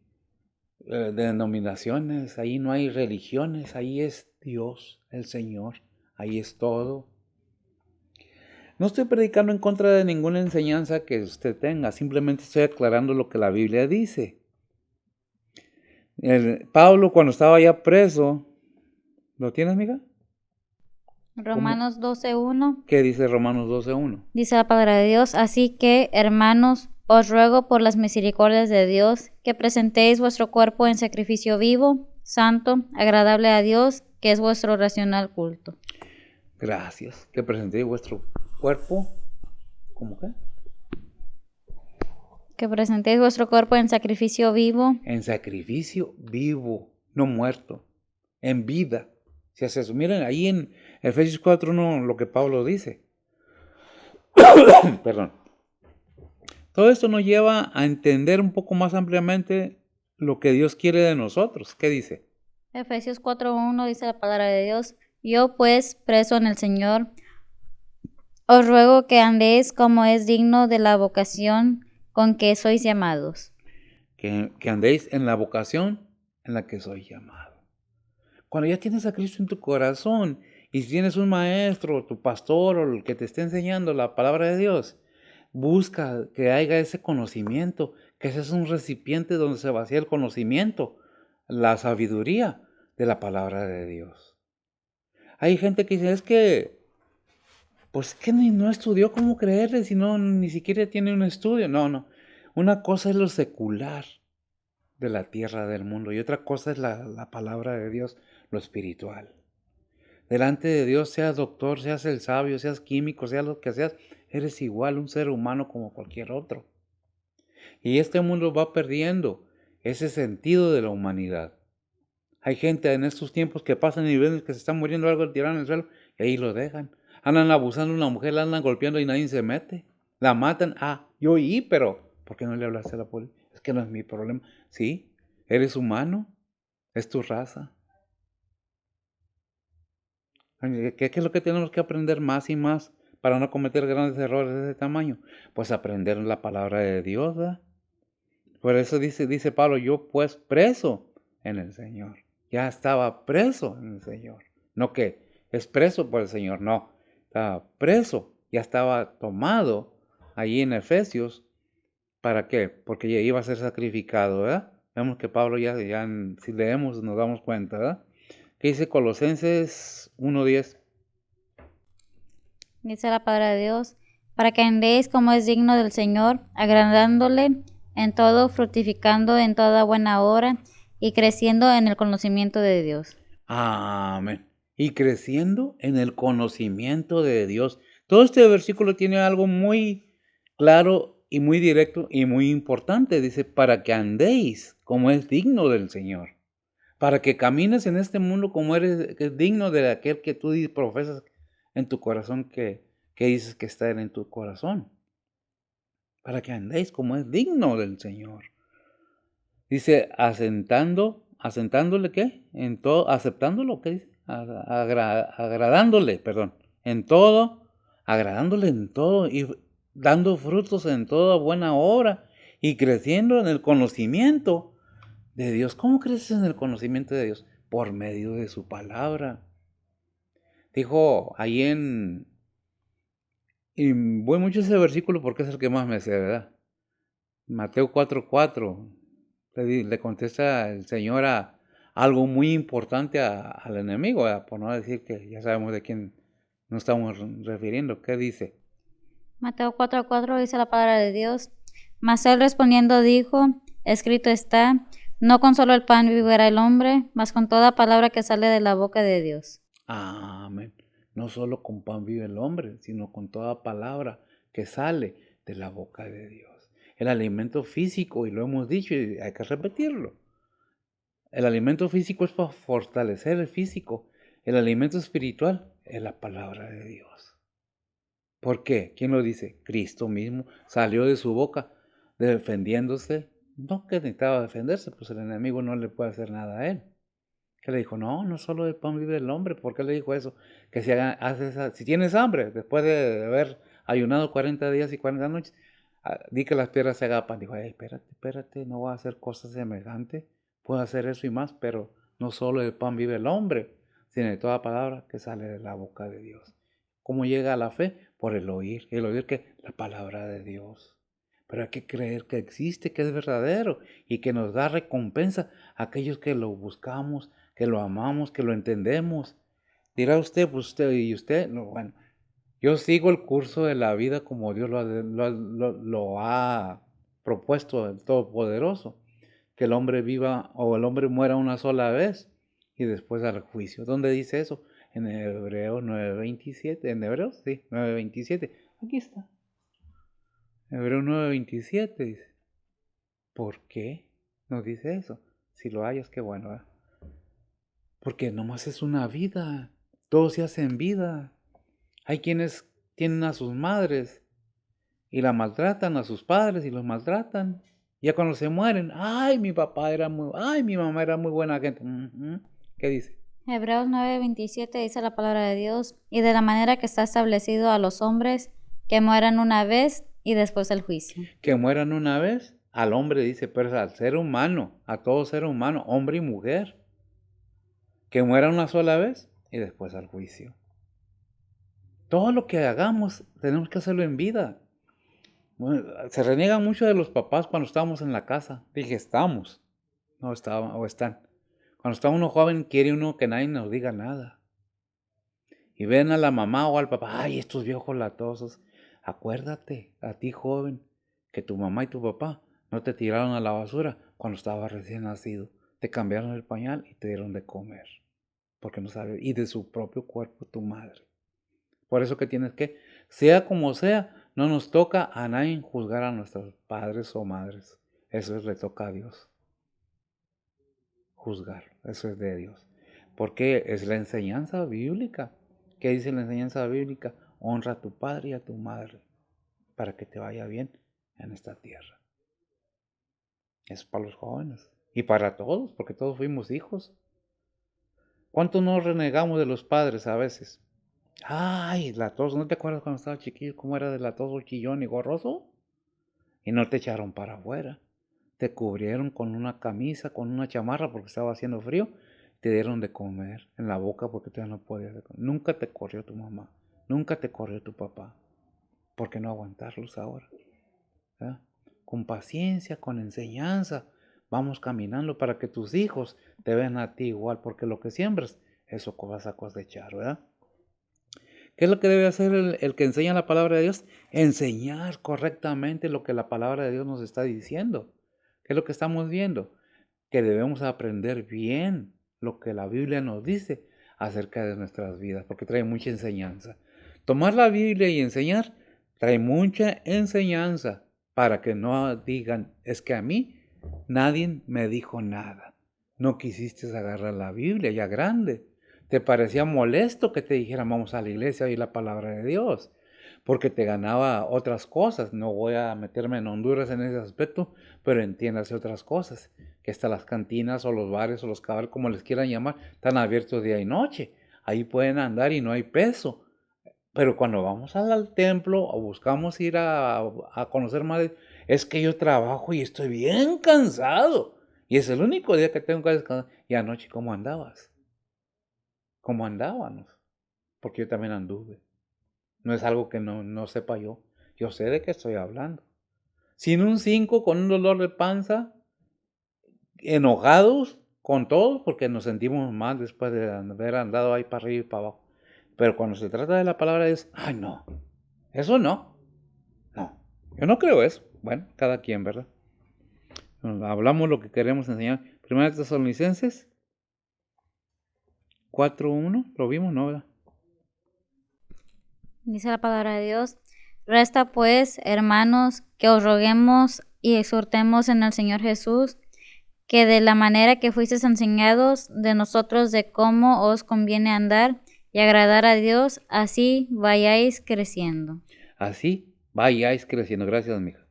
denominaciones, ahí no hay religiones, ahí es Dios, el Señor, ahí es todo. No estoy predicando en contra de ninguna enseñanza que usted tenga, simplemente estoy aclarando lo que la Biblia dice. Pablo cuando estaba ya preso, ¿lo tienes, amiga? Romanos 12:1. ¿Qué dice Romanos 12:1? Dice la palabra de Dios, así que, hermanos, os ruego por las misericordias de Dios que presentéis vuestro cuerpo en sacrificio vivo, santo, agradable a Dios, que es vuestro racional culto. Gracias. Que presentéis vuestro cuerpo, ¿cómo qué? Que presentéis vuestro cuerpo en sacrificio vivo. En sacrificio vivo, no muerto, en vida. Si hace eso, miren ahí en Efesios 4:1 lo que Pablo dice. Perdón. Todo esto nos lleva a entender un poco más ampliamente lo que Dios quiere de nosotros. ¿Qué dice? Efesios 4:1 dice la palabra de Dios, yo pues, preso en el Señor, Os ruego que andéis como es digno de la vocación con que sois llamados. Que andéis en la vocación en la que sois llamados. Cuando ya tienes a Cristo en tu corazón y si tienes un maestro, tu pastor o el que te esté enseñando la palabra de Dios, busca que haya ese conocimiento, que ese es un recipiente donde se vacía el conocimiento, la sabiduría de la palabra de Dios. Hay gente que dice, pues que no estudió, ¿cómo creerle si no ni siquiera tiene un estudio? No. Una cosa es lo secular de la tierra, del mundo, y otra cosa es la palabra de Dios, lo espiritual. Delante de Dios, seas doctor, seas el sabio, seas químico, seas lo que seas, eres igual un ser humano como cualquier otro. Y este mundo va perdiendo ese sentido de la humanidad. Hay gente en estos tiempos que pasan y ven que se está muriendo algo, tiran en el suelo y ahí lo dejan. Andan abusando de una mujer, la andan golpeando y nadie se mete. La matan. Yo oí, pero ¿por qué no le hablaste a la policía? Es que no es mi problema. Sí, eres humano, es tu raza. ¿Qué es lo que tenemos que aprender más y más para no cometer grandes errores de ese tamaño? Pues aprender la palabra de Dios, ¿verdad? Por eso dice Pablo, yo pues preso en el Señor. Ya estaba preso en el Señor. No que es preso por el Señor, no. Estaba preso, ya estaba tomado allí en Efesios. ¿Para qué? Porque ya iba a ser sacrificado, ¿verdad? Vemos que Pablo si leemos nos damos cuenta, ¿verdad? ¿Qué dice Colosenses 1:10? Dice la palabra de Dios, para que andéis como es digno del Señor, agradándole en todo, fructificando en toda buena obra y creciendo en el conocimiento de Dios. Amén. Y creciendo en el conocimiento de Dios. Todo este versículo tiene algo muy claro y muy directo y muy importante. Dice, para que andéis como es digno del Señor. Para que camines en este mundo como que es digno de aquel que tú profesas en tu corazón, que dices que está en tu corazón. Para que andéis como es digno del Señor. Dice, asentándole, ¿qué? En todo, aceptándolo, ¿qué dice? Agradándole, perdón, en todo, agradándole en todo y dando frutos en toda buena obra y creciendo en el conocimiento de Dios. ¿Cómo creces en el conocimiento de Dios? Por medio de su palabra. Dijo ahí y voy mucho a ese versículo porque es el que más me sé, ¿verdad? Mateo 4:4. Le contesta el Señor a algo muy importante al enemigo, por no decir que ya sabemos de quién nos estamos refiriendo. ¿Qué dice? Mateo 4:4 dice la palabra de Dios, mas él respondiendo dijo, escrito está, no con solo el pan vivirá el hombre, mas con toda palabra que sale de la boca de Dios. Amén. No solo con pan vive el hombre, sino con toda palabra que sale de la boca de Dios. El alimento físico, y lo hemos dicho y hay que repetirlo. El alimento físico es para fortalecer el físico. El alimento espiritual es la palabra de Dios. ¿Por qué? ¿Quién lo dice? Cristo mismo salió de su boca defendiéndose. No que necesitaba defenderse, pues el enemigo no le puede hacer nada a él. Que le dijo, no solo de pan vive el hombre. ¿Por qué le dijo eso? Que si tienes hambre, después de haber ayunado 40 días y 40 noches, di que las piedras se hagan pan. Dijo, espérate, no voy a hacer cosas semejantes. Puedo hacer eso y más, pero no solo de pan vive el hombre, sino de toda palabra que sale de la boca de Dios. ¿Cómo llega a la fe? Por el oír. ¿El oír qué? La palabra de Dios. Pero hay que creer que existe, que es verdadero y que nos da recompensa a aquellos que lo buscamos, que lo amamos, que lo entendemos. Dirá usted, pues usted, no, bueno, yo sigo el curso de la vida como Dios lo ha propuesto, el Todopoderoso, que el hombre viva o el hombre muera una sola vez y después al juicio. ¿Dónde dice eso? En Hebreos 9:27, en Hebreos, sí, 9:27, aquí está. Hebreos 9:27 dice, ¿por qué nos dice eso? Si lo hayas, qué bueno, ¿verdad? Porque nomás es una vida, todo se hace en vida. Hay quienes tienen a sus madres y la maltratan, a sus padres y los maltratan. Ya cuando se mueren, ay, mi mamá era muy buena gente. ¿Qué dice? Hebreos 9:27 dice la palabra de Dios, y de la manera que está establecido a los hombres que mueran una vez y después el juicio. Que mueran una vez, al hombre dice, pero al ser humano, a todo ser humano, hombre y mujer. Que muera una sola vez y después al juicio. Todo lo que hagamos tenemos que hacerlo en vida. Bueno, se reniegan mucho de los papás cuando estábamos en la casa. Dije, estamos. No estaban o están. Cuando está uno joven quiere uno que nadie nos diga nada. Y ven a la mamá o al papá, ay, estos viejos latosos. Acuérdate, a ti joven, que tu mamá y tu papá no te tiraron a la basura cuando estabas recién nacido. Te cambiaron el pañal y te dieron de comer. Porque no sabe, y de su propio cuerpo tu madre. Por eso que tienes que, sea como sea, no nos toca a nadie juzgar a nuestros padres o madres. Eso le toca a Dios. Juzgar, eso es de Dios. Porque es la enseñanza bíblica. ¿Qué dice la enseñanza bíblica? Honra a tu padre y a tu madre para que te vaya bien en esta tierra. Es para los jóvenes y para todos, porque todos fuimos hijos. ¿Cuánto nos renegamos de los padres a veces? Ay, latoso, ¿no te acuerdas cuando estaba chiquillo cómo era de latoso, chillón y gorroso? Y no te echaron para afuera. Te cubrieron con una camisa, con una chamarra porque estaba haciendo frío. Te dieron de comer en la boca porque tú ya no podías comer. Nunca te corrió tu mamá, nunca te corrió tu papá. ¿Por qué no aguantarlos ahora? ¿Verdad? Con paciencia, con enseñanza, vamos caminando para que tus hijos te vean a ti igual, porque lo que siembras, eso vas a cosechar, ¿verdad? ¿Qué es lo que debe hacer el que enseña la palabra de Dios? Enseñar correctamente lo que la palabra de Dios nos está diciendo. ¿Qué es lo que estamos viendo? Que debemos aprender bien lo que la Biblia nos dice acerca de nuestras vidas, porque trae mucha enseñanza. Tomar la Biblia y enseñar trae mucha enseñanza para que no digan, es que a mí nadie me dijo nada. No quisiste agarrar la Biblia ya grande. Te parecía molesto que te dijeran vamos a la iglesia y la palabra de Dios, porque te ganaba otras cosas. No voy a meterme en Honduras en ese aspecto, pero entiéndase otras cosas, que hasta las cantinas o los bares o los cabaret, como les quieran llamar, están abiertos día y noche. Ahí pueden andar y no hay peso. Pero cuando vamos al templo o buscamos ir a conocer más, es que yo trabajo y estoy bien cansado. Y es el único día que tengo que descansar. Y anoche, ¿cómo andabas? ¿Cómo andábamos? Porque yo también anduve. No es algo que no sepa yo. Yo sé de qué estoy hablando. Sin un 5, con un dolor de panza, enojados con todos porque nos sentimos mal después de haber andado ahí para arriba y para abajo. Pero cuando se trata de la palabra es, ay no, eso no, no, yo no creo eso. Bueno, cada quien, ¿verdad? Hablamos lo que queremos enseñar. Primera Tesalonicenses 4:1, lo vimos, ¿no? ¿Verdad? Dice la palabra de Dios, resta pues, hermanos, que os roguemos y exhortemos en el Señor Jesús, que de la manera que fuisteis enseñados de nosotros de cómo os conviene andar y agradar a Dios, así vayáis creciendo. Así vayáis creciendo. Gracias, mija.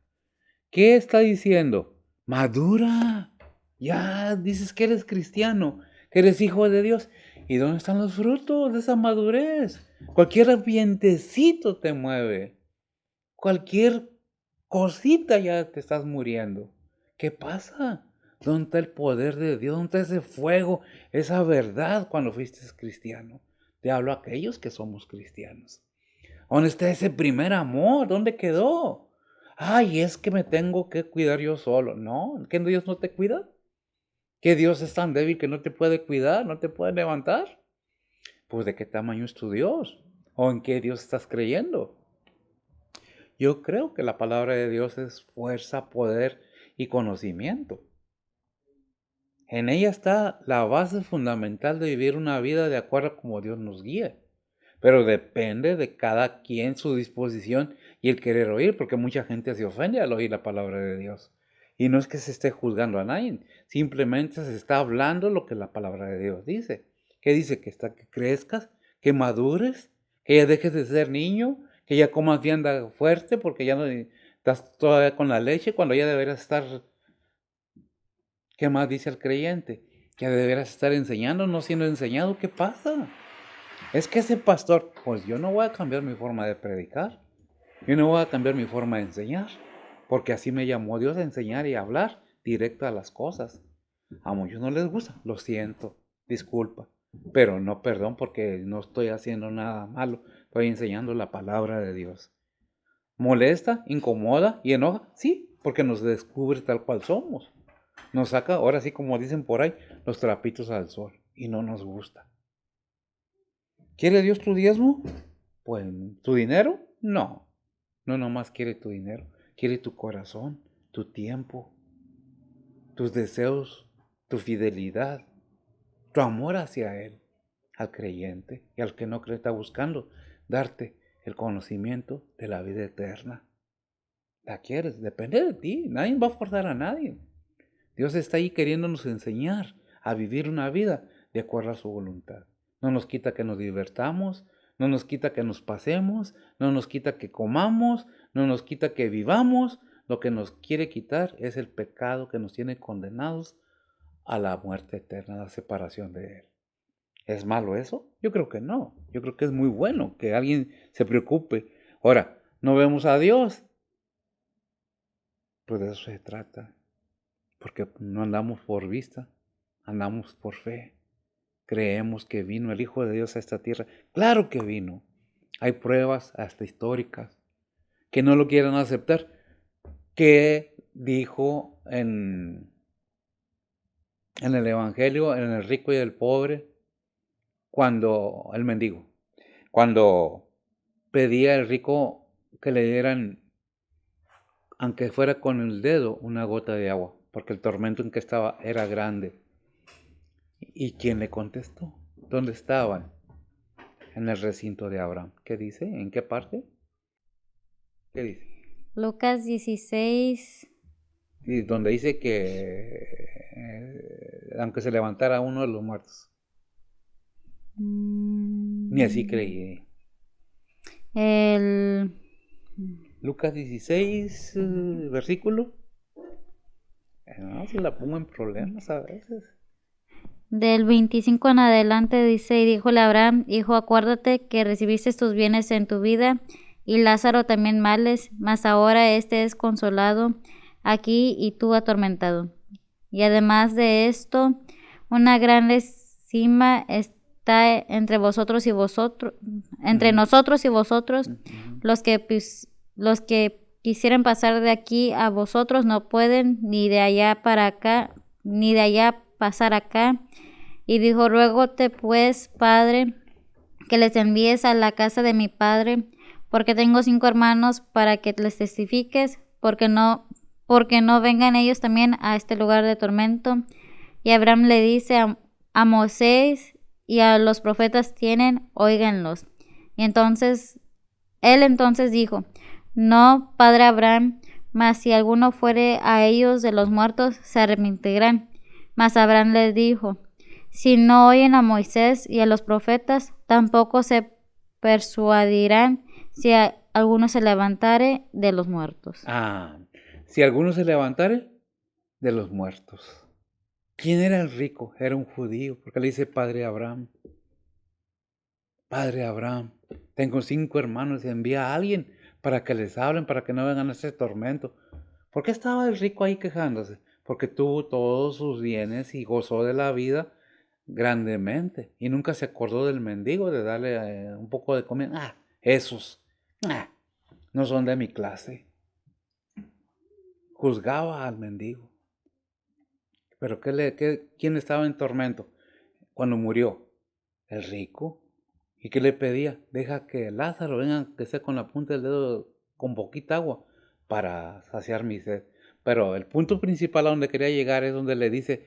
¿Qué está diciendo? Madura. Ya dices que eres cristiano, que eres hijo de Dios. ¿Y dónde están los frutos de esa madurez? Cualquier vientecito te mueve. Cualquier cosita ya te estás muriendo. ¿Qué pasa? ¿Dónde está el poder de Dios? ¿Dónde está ese fuego, esa verdad cuando fuiste cristiano? Te hablo a aquellos que somos cristianos. ¿Dónde está ese primer amor? ¿Dónde quedó? Ay, es que me tengo que cuidar yo solo. No, ¿que Dios no te cuida? ¿Que Dios es tan débil que no te puede cuidar, no te puede levantar? Pues ¿de qué tamaño es tu Dios? ¿O en qué Dios estás creyendo? Yo creo que la palabra de Dios es fuerza, poder y conocimiento. En ella está la base fundamental de vivir una vida de acuerdo a como Dios nos guía. Pero depende de cada quien su disposición y el querer oír, porque mucha gente se ofende al oír la palabra de Dios. Y no es que se esté juzgando a nadie, simplemente se está hablando lo que la palabra de Dios dice. ¿Qué dice? Que crezcas, que madures, que ya dejes de ser niño, que ya comas vianda fuerte, porque ya no estás todavía con la leche, cuando ya deberías estar. ¿Qué más dice el creyente? que deberás estar enseñando, no siendo enseñado. ¿Qué pasa? Es que ese pastor, pues yo no voy a cambiar mi forma de predicar. Yo no voy a cambiar mi forma de enseñar. Porque así me llamó Dios a enseñar y a hablar directo a las cosas. A muchos no les gusta, lo siento, disculpa. Pero no perdón porque no estoy haciendo nada malo. Estoy enseñando la palabra de Dios. ¿Molesta, incomoda y enoja? Sí, porque nos descubre tal cual somos. Nos saca, ahora sí como dicen por ahí, los trapitos al sol. Y no nos gusta. ¿Quiere Dios tu diezmo? Pues, ¿tu dinero? No. No nomás quiere tu dinero. Quiere tu corazón, tu tiempo, tus deseos, tu fidelidad, tu amor hacia Él. Al creyente y al que no cree está buscando darte el conocimiento de la vida eterna. ¿La quieres? Depende de ti. Nadie va a forzar a nadie. Dios está ahí queriéndonos enseñar a vivir una vida de acuerdo a su voluntad. No nos quita que nos divertamos, no nos quita que nos pasemos, no nos quita que comamos, no nos quita que vivamos. Lo que nos quiere quitar es el pecado que nos tiene condenados a la muerte eterna, a la separación de Él. ¿Es malo eso? Yo creo que no. Yo creo que es muy bueno que alguien se preocupe. Ahora, no vemos a Dios. Pues de eso se trata. Porque no andamos por vista, andamos por fe. Creemos que vino el Hijo de Dios a esta tierra. Claro que vino. Hay pruebas hasta históricas que no lo quieren aceptar. Que dijo en el Evangelio, en el rico y el pobre, cuando el mendigo, cuando pedía el rico que le dieran, aunque fuera con el dedo, una gota de agua, porque el tormento en que estaba era grande. ¿Y quién le contestó? ¿Dónde estaban? En el recinto de Abraham. ¿Qué dice? ¿En qué parte? ¿Qué dice? Lucas 16. Y donde dice que aunque se levantara uno de los muertos. Ni así creí. El Lucas 16, versículo. No, si la pongo en problemas a veces. Del 25 en adelante dice, y díjole a Abraham, hijo, acuérdate que recibiste tus bienes en tu vida, y Lázaro también males, mas ahora este es consolado aquí y tú atormentado. Y además de esto, una gran cima está entre vosotros y vosotros, entre nosotros y vosotros, los que quisieran pasar de aquí a vosotros no pueden, ni de allá para acá, ni de allá pasar acá. Y dijo, ruégote pues, Padre, que les envíes a la casa de mi padre, porque tengo 5 hermanos, para que les testifiques, porque no vengan ellos también a este lugar de tormento. Y Abraham le dice a Moisés y a los profetas tienen, óiganlos. Y él entonces dijo, no, padre Abraham, mas si alguno fuere a ellos de los muertos, se arrepentirán. Mas Abraham les dijo, si no oyen a Moisés y a los profetas, tampoco se persuadirán si alguno se levantare de los muertos. Si alguno se levantare de los muertos. ¿Quién era el rico? Era un judío, porque le dice Padre Abraham. Padre Abraham, tengo 5 hermanos y envía a alguien para que les hablen, para que no vengan a ese tormento. ¿Por qué estaba el rico ahí quejándose? Porque tuvo todos sus bienes y gozó de la vida grandemente. Y nunca se acordó del mendigo de darle un poco de comida. Esos no son de mi clase. Juzgaba al mendigo. Pero ¿quién estaba en tormento cuando murió? El rico. ¿Y qué le pedía? Deja que Lázaro venga, que sea con la punta del dedo, con poquita agua, para saciar mi sed. Pero el punto principal a donde quería llegar es donde le dice,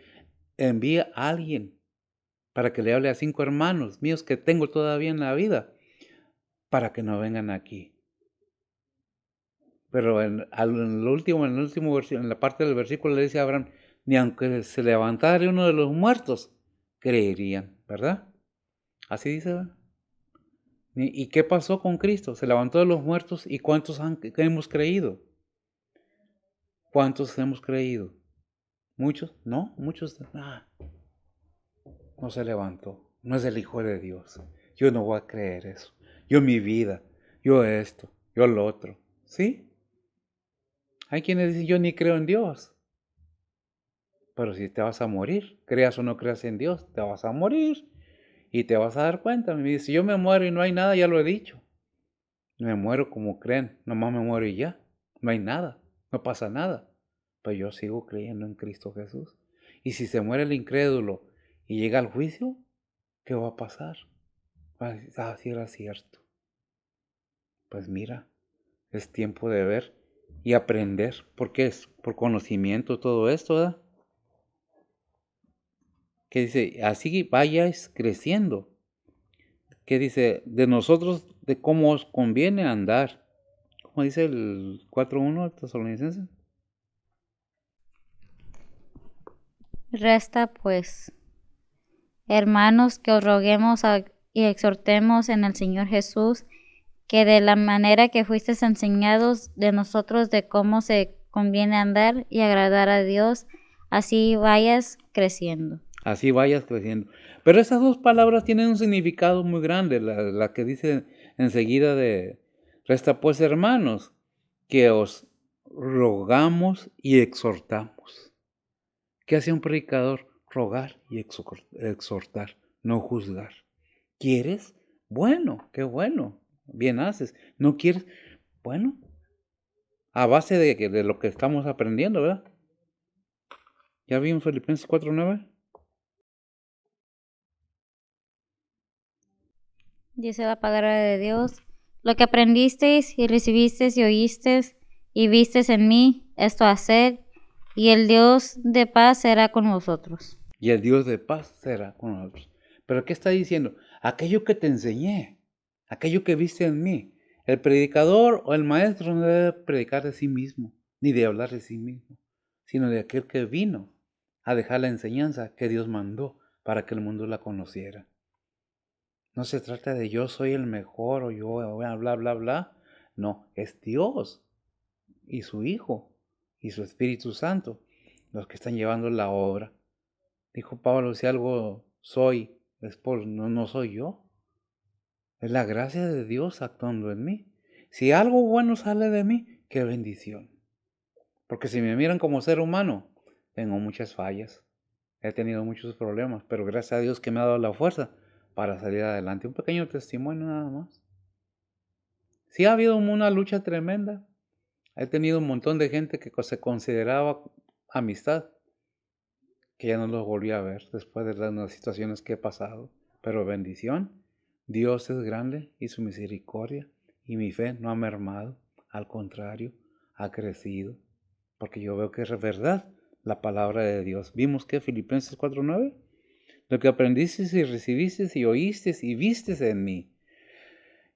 envía a alguien para que le hable a 5 hermanos míos que tengo todavía en la vida, para que no vengan aquí. Pero en la parte del versículo le dice a Abraham, ni aunque se levantara uno de los muertos, creerían, ¿verdad? Así dice, ¿verdad? ¿Y qué pasó con Cristo? Se levantó de los muertos y ¿cuántos hemos creído? ¿Cuántos hemos creído? ¿Muchos? No, muchos. no se levantó, no es el Hijo de Dios. Yo no voy a creer eso. Yo mi vida, yo esto, yo lo otro. ¿Sí? Hay quienes dicen, yo ni creo en Dios. Pero si te vas a morir, creas o no creas en Dios, te vas a morir y te vas a dar cuenta. Me dice, si yo me muero y no hay nada, ya lo he dicho. Me muero como creen, nomás me muero y ya. No hay nada, no pasa nada. Pero yo sigo creyendo en Cristo Jesús. Y si se muere el incrédulo y llega al juicio, ¿qué va a pasar? Va a decir, ah, sí era cierto. Pues mira, es tiempo de ver y aprender. ¿Por qué es? Por conocimiento todo esto, ¿verdad? Que dice, así vayáis creciendo. Que dice, de nosotros, de cómo os conviene andar. ¿Cómo dice el 4:1 de Tesalonicenses? Resta pues, hermanos, que os roguemos y exhortemos en el Señor Jesús, que de la manera que fuisteis enseñados de nosotros de cómo se conviene andar y agradar a Dios, así vayas creciendo. Así vayas creciendo. Pero esas dos palabras tienen un significado muy grande. La que dice enseguida de, resta pues hermanos, que os rogamos y exhortamos. ¿Qué hace un predicador? Rogar y exhortar, no juzgar. ¿Quieres? Bueno, qué bueno, bien haces. ¿No quieres? Bueno, a base de lo que estamos aprendiendo, ¿verdad? ¿Ya vimos Filipenses 4:9? Dice la palabra de Dios, lo que aprendisteis y recibisteis y oísteis y visteis en mí, esto haced, y el Dios de paz será con vosotros. Y el Dios de paz será con nosotros. Pero ¿qué está diciendo? Aquello que te enseñé, aquello que viste en mí. El predicador o el maestro no debe predicar de sí mismo, ni de hablar de sí mismo, sino de aquel que vino a dejar la enseñanza que Dios mandó para que el mundo la conociera. No se trata de yo soy el mejor o yo bla, bla, bla, bla. No, es Dios y su Hijo y su Espíritu Santo los que están llevando la obra. Dijo Pablo, si algo soy, es por, no soy yo. Es la gracia de Dios actuando en mí. Si algo bueno sale de mí, qué bendición. Porque si me miran como ser humano, tengo muchas fallas. He tenido muchos problemas, pero gracias a Dios que me ha dado la fuerza para salir adelante. Un pequeño testimonio nada más. Sí ha habido una lucha tremenda. He tenido un montón de gente que se consideraba amistad, que ya no los volví a ver después de las situaciones que he pasado. Pero bendición, Dios es grande y su misericordia, y mi fe no ha mermado, al contrario, ha crecido, porque yo veo que es verdad la palabra de Dios. Vimos que Filipenses 4:9, lo que aprendisteis y recibisteis y oísteis y visteis en mí.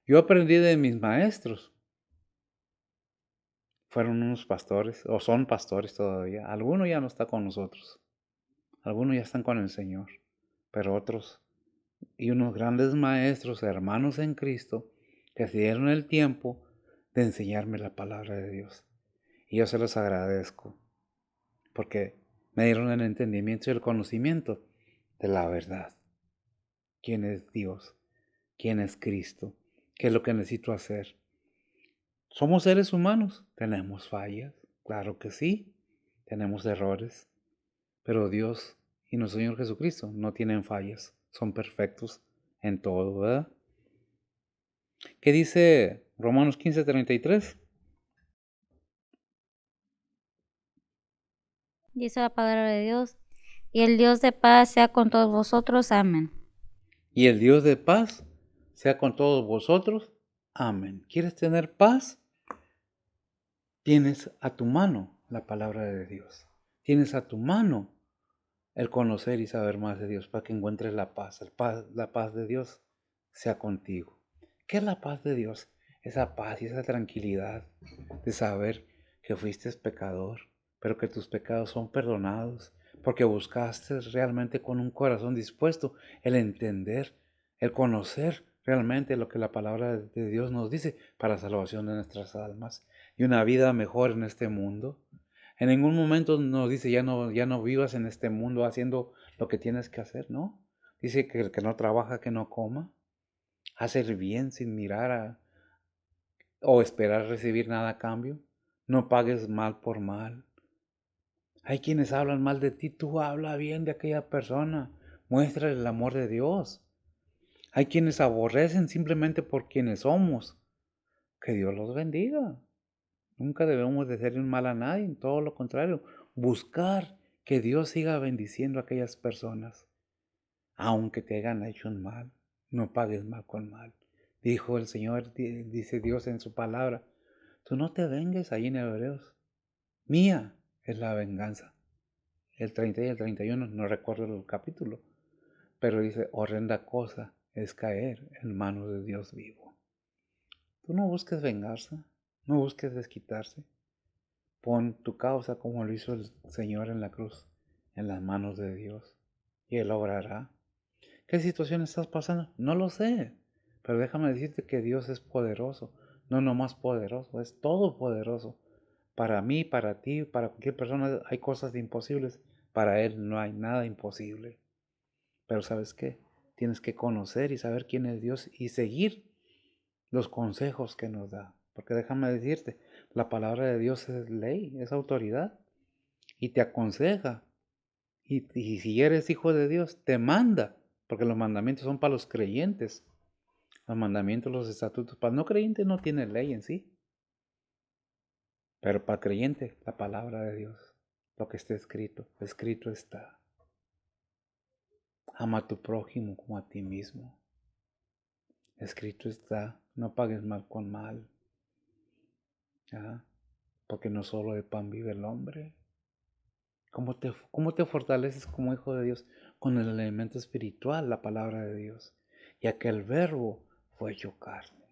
Yo aprendí de mis maestros. Fueron unos pastores, o son pastores todavía. Alguno ya no está con nosotros. Algunos ya están con el Señor, pero otros y unos grandes maestros, hermanos en Cristo, que se dieron el tiempo de enseñarme la palabra de Dios. Y yo se los agradezco, porque me dieron el entendimiento y el conocimiento de la verdad. ¿Quién es Dios? ¿Quién es Cristo? ¿Qué es lo que necesito hacer? Somos seres humanos, tenemos fallas, claro que sí, tenemos errores, pero Dios y nuestro Señor Jesucristo no tienen fallas, son perfectos en todo, ¿verdad? ¿Qué dice Romanos 15:33? Dice la palabra de Dios, y el Dios de paz sea con todos vosotros. Amén. Y el Dios de paz sea con todos vosotros. Amén. ¿Quieres tener paz? Tienes a tu mano la palabra de Dios. Tienes a tu mano el conocer y saber más de Dios para que encuentres la paz. La paz de Dios sea contigo. ¿Qué es la paz de Dios? Esa paz y esa tranquilidad de saber que fuiste pecador, pero que tus pecados son perdonados, porque buscaste realmente con un corazón dispuesto el entender, el conocer realmente lo que la palabra de Dios nos dice para salvación de nuestras almas y una vida mejor en este mundo. En ningún momento nos dice ya no vivas en este mundo haciendo lo que tienes que hacer, ¿no? Dice que el que no trabaja, que no coma. Hacer bien sin mirar o esperar recibir nada a cambio. No pagues mal por mal. Hay quienes hablan mal de ti, tú habla bien de aquella persona. Muéstrale el amor de Dios. Hay quienes aborrecen simplemente por quienes somos. Que Dios los bendiga. Nunca debemos de hacerle un mal a nadie, todo lo contrario. Buscar que Dios siga bendiciendo a aquellas personas. Aunque te hayan hecho un mal, no pagues mal con mal. Dijo el Señor, dice Dios en su palabra, tú no te vengues ahí en Hebreos. Mía es la venganza. El 30 y el 31, no recuerdo el capítulo, pero dice, horrenda cosa es caer en manos de Dios vivo. Tú no busques vengarse, no busques desquitarse. Pon tu causa como lo hizo el Señor en la cruz, en las manos de Dios, y Él obrará. ¿Qué situación estás pasando? No lo sé, pero déjame decirte que Dios es poderoso, no nomás poderoso, es todopoderoso. Para mí, para ti, para cualquier persona hay cosas imposibles, para Él no hay nada imposible. Pero ¿sabes qué? Tienes que conocer y saber quién es Dios y seguir los consejos que nos da. Porque déjame decirte, la palabra de Dios es ley, es autoridad y te aconseja. Y si eres hijo de Dios, te manda, porque los mandamientos son para los creyentes. Los mandamientos, los estatutos, para no creyente no tiene ley en sí. Pero para creyente, la palabra de Dios, lo que está escrito, escrito está. Ama a tu prójimo como a ti mismo. Escrito está, no pagues mal con mal. ¿Ah? Porque no solo de pan vive el hombre. ¿Cómo te fortaleces como hijo de Dios? Con el elemento espiritual, la palabra de Dios. Ya que el verbo fue hecho carne.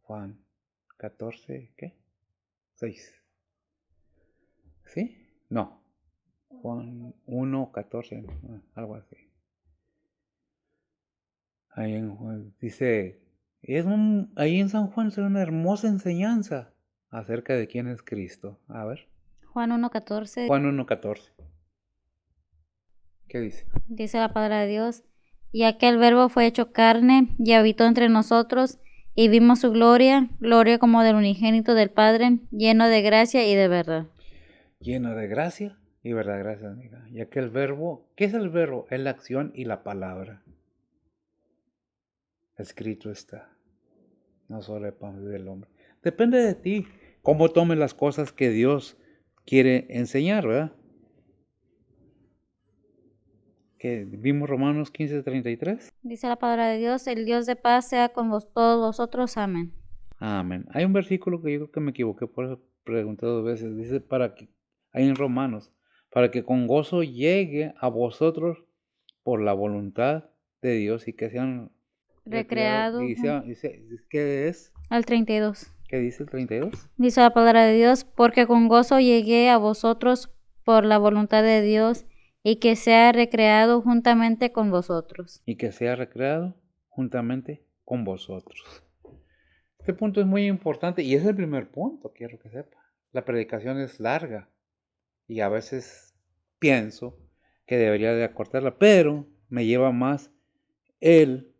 Juan 14, ¿qué? 6. ¿Sí? No. Juan 1, 14, algo así. Dice, ahí en San Juan es una hermosa enseñanza acerca de quién es Cristo. A ver. Juan 1:14 Juan 1:14. ¿Qué dice? dice la palabra de Dios, y aquel verbo fue hecho carne y habitó entre nosotros, y vimos su gloria, gloria como del unigénito del Padre, lleno de gracia y de verdad. Lleno de gracia y verdad, gracias, amiga. Y aquel verbo, ¿qué es el verbo? Es la acción y la palabra. Escrito está. No solo de pan vive el hombre. Depende de ti cómo tomes las cosas que Dios quiere enseñar, ¿verdad? Que vimos Romanos 15:33. Dice la palabra de Dios, el Dios de paz sea con todos vosotros. Amén. Amén. Hay un versículo que yo creo que me equivoqué, por eso pregunté 2 veces. Dice, ahí en Romanos, para que con gozo llegue a vosotros por la voluntad de Dios y que sean Recreado ¿qué es? al 32. ¿Qué dice el 32? Dice la palabra de Dios, porque con gozo llegué a vosotros por la voluntad de Dios y que sea recreado juntamente con vosotros. Y que sea recreado juntamente con vosotros. Este punto es muy importante y es el primer punto, quiero que sepa. La predicación es larga y a veces pienso que debería de acortarla, pero me lleva más el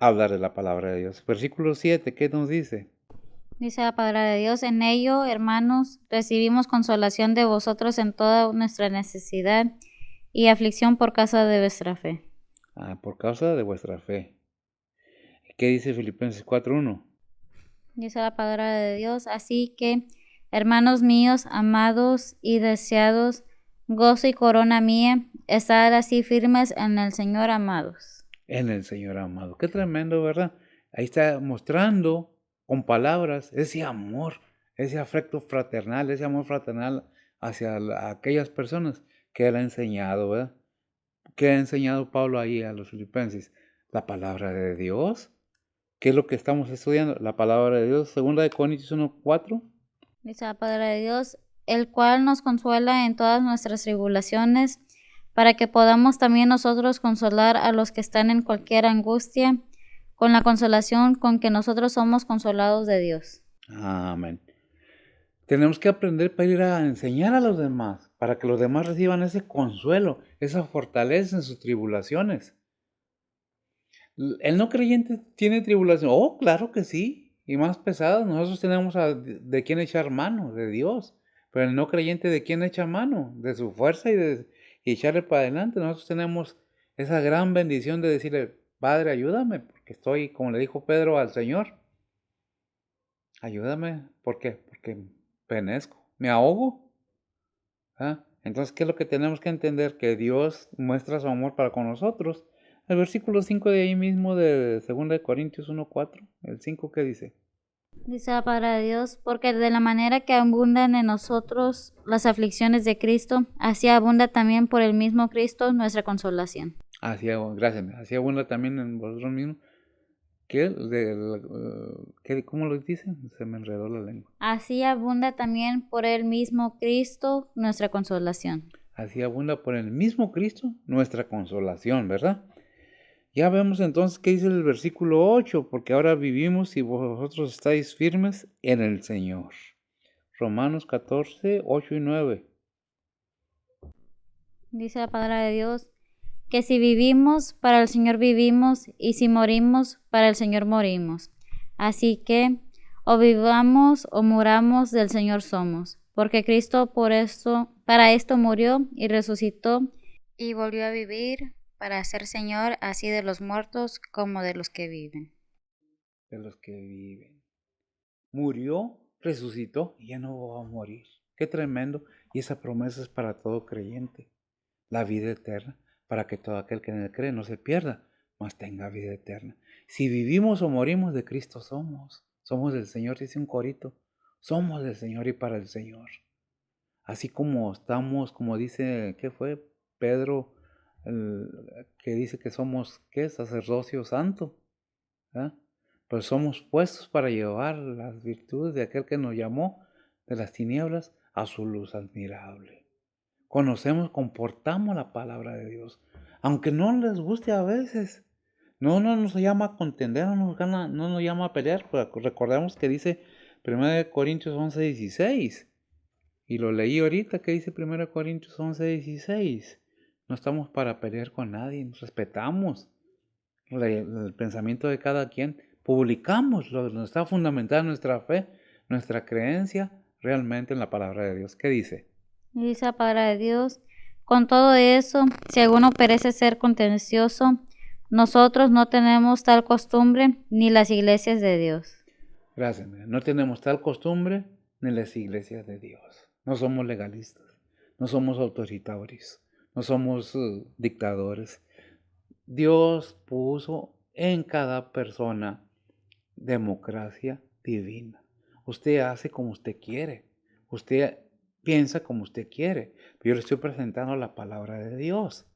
hablar de la palabra de Dios. Versículo 7, ¿qué nos dice? Dice la palabra de Dios, en ello, hermanos, recibimos consolación de vosotros en toda nuestra necesidad y aflicción por causa de vuestra fe. Por causa de vuestra fe. ¿Qué dice Filipenses 4:1? Dice la palabra de Dios, así que, hermanos míos, amados y deseados, gozo y corona mía, estad así firmes en el Señor, amados. En el Señor amado. Qué tremendo, ¿verdad? Ahí está mostrando con palabras ese amor, ese afecto fraternal, ese amor fraternal hacia aquellas personas que él ha enseñado, ¿verdad? ¿Qué ha enseñado Pablo ahí a los filipenses? La palabra de Dios. ¿Qué es lo que estamos estudiando? La palabra de Dios. 2 Corintios 1:4. Dice la palabra de Dios, el cual nos consuela en todas nuestras tribulaciones, para que podamos también nosotros consolar a los que están en cualquier angustia, con la consolación con que nosotros somos consolados de Dios. Amén. Tenemos que aprender para ir a enseñar a los demás, para que los demás reciban ese consuelo, esa fortaleza en sus tribulaciones. ¿El no creyente tiene tribulación? Oh, claro que sí, y más pesadas. Nosotros tenemos de quién echar mano, de Dios. Pero el no creyente, ¿de quién echa mano? De su fuerza y echarle para adelante. Nosotros tenemos esa gran bendición de decirle, Padre, ayúdame, porque estoy, como le dijo Pedro al Señor, ayúdame. ¿Por qué? Porque penezco, me ahogo. ¿Ah? Entonces, ¿qué es lo que tenemos que entender? Que Dios muestra su amor para con nosotros. El versículo 5 de ahí mismo de 2 Corintios 1:4, el 5, ¿qué dice? Dice la palabra de Dios, porque de la manera que abundan en nosotros las aflicciones de Cristo, así abunda también por el mismo Cristo nuestra consolación. Gracias, así abunda también en vosotros mismos. ¿Cómo lo dicen? Se me enredó la lengua. Así abunda también por el mismo Cristo nuestra consolación. Así abunda por el mismo Cristo nuestra consolación, ¿verdad? Ya vemos entonces qué dice el versículo 8, porque ahora vivimos y vosotros estáis firmes en el Señor. Romanos 14, 8 y 9. Dice la palabra de Dios, que si vivimos, para el Señor vivimos, y si morimos, para el Señor morimos. Así que, o vivamos o muramos, del Señor somos, porque Cristo para esto murió y resucitó y volvió a vivir para ser Señor así de los muertos como de los que viven. De los que viven. Murió, resucitó y ya no va a morir. Qué tremendo. Y esa promesa es para todo creyente. La vida eterna, para que todo aquel que en él cree no se pierda, mas tenga vida eterna. Si vivimos o morimos, de Cristo somos. Somos del Señor, dice un corito. Somos del Señor y para el Señor. Así como estamos, como dice, ¿qué fue? Pedro, que dice que somos, ¿qué? Sacerdocio santo. ¿Ah? Pues somos puestos para llevar las virtudes de aquel que nos llamó de las tinieblas a su luz admirable. Conocemos, comportamos la palabra de Dios, aunque no les guste a veces. No nos llama a contender, no nos llama a pelear. Pues recordemos que dice 1 Corintios 11:16. Y lo leí ahorita que dice 1 Corintios 11:16. No estamos para pelear con nadie, nos respetamos el pensamiento de cada quien, publicamos lo que está fundamentada nuestra fe, nuestra creencia realmente en la palabra de Dios. ¿Qué dice? Y dice la palabra de Dios, con todo eso, si alguno parece ser contencioso, nosotros no tenemos tal costumbre ni las iglesias de Dios. Gracias. No tenemos tal costumbre ni las iglesias de Dios. No somos legalistas, no somos autoritarios, no somos dictadores. Dios puso en cada persona democracia divina. Usted hace como usted quiere. Usted piensa como usted quiere. Pero yo le estoy presentando la palabra de Dios.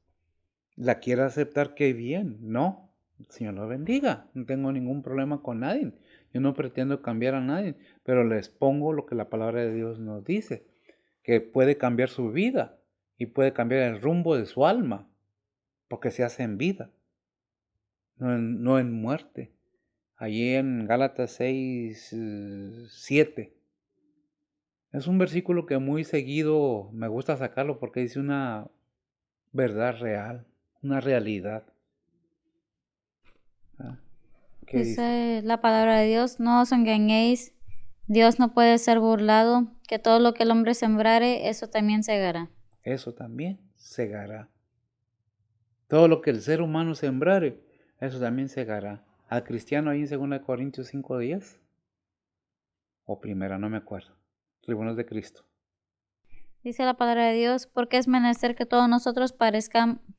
¿La quiere aceptar? Qué bien. No. El Señor lo bendiga. No tengo ningún problema con nadie. Yo no pretendo cambiar a nadie. Pero les pongo lo que la palabra de Dios nos dice. Que puede cambiar su vida. Y puede cambiar el rumbo de su alma. Porque se hace en vida. No en muerte. Allí en Gálatas 6, 7. Es un versículo que muy seguido me gusta sacarlo porque dice una verdad real, una realidad. ¿Ah? ¿Qué dice? Dice la palabra de Dios, no os engañéis, Dios no puede ser burlado, que todo lo que el hombre sembrare, eso también segará. Eso también segará. Todo lo que el ser humano sembrare, eso también segará. Al cristiano ahí en 2 Corintios 5:10 o primera, no me acuerdo. Tribunos de Cristo. Dice la palabra de Dios, porque es menester que todos nosotros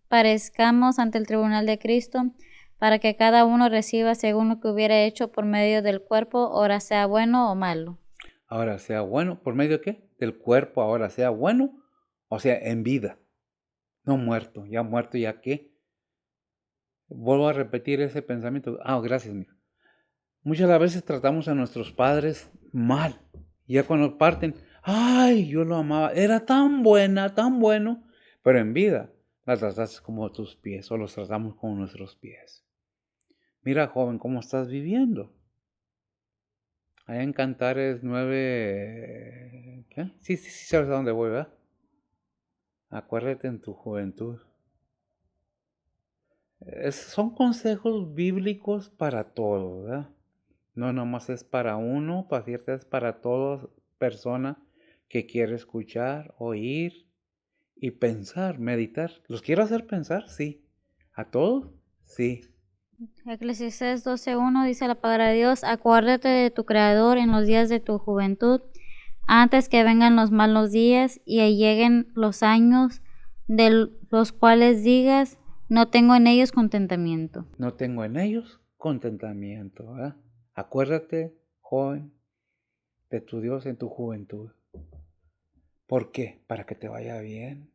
parezcamos ante el tribunal de Cristo, para que cada uno reciba según lo que hubiera hecho por medio del cuerpo, ora sea bueno o malo. Ahora sea bueno, ¿por medio de qué? Del cuerpo, ahora sea bueno, o sea, en vida. No muerto, ya qué. Vuelvo a repetir ese pensamiento. Gracias, mijo. Muchas de las veces tratamos a nuestros padres mal. Y ya cuando parten, ay, yo lo amaba, era tan buena, tan bueno. Pero en vida, las trataste como tus pies, o los tratamos como nuestros pies. Mira, joven, cómo estás viviendo. Allá en Cantares 9, ¿qué? Sí, sabes a dónde voy, ¿verdad? Acuérdate en tu juventud. Son consejos bíblicos para todos, ¿verdad? No nomás es para uno, para cierta es para toda persona que quiere escuchar, oír y pensar, meditar. ¿Los quiero hacer pensar? Sí. ¿A todos? Sí. Eclesiastés 12:1 dice la palabra de Dios, acuérdate de tu Creador en los días de tu juventud, antes que vengan los malos días y lleguen los años de los cuales digas, no tengo en ellos contentamiento. No tengo en ellos contentamiento, ¿verdad? Acuérdate, joven, de tu Dios en tu juventud. ¿Por qué? Para que te vaya bien.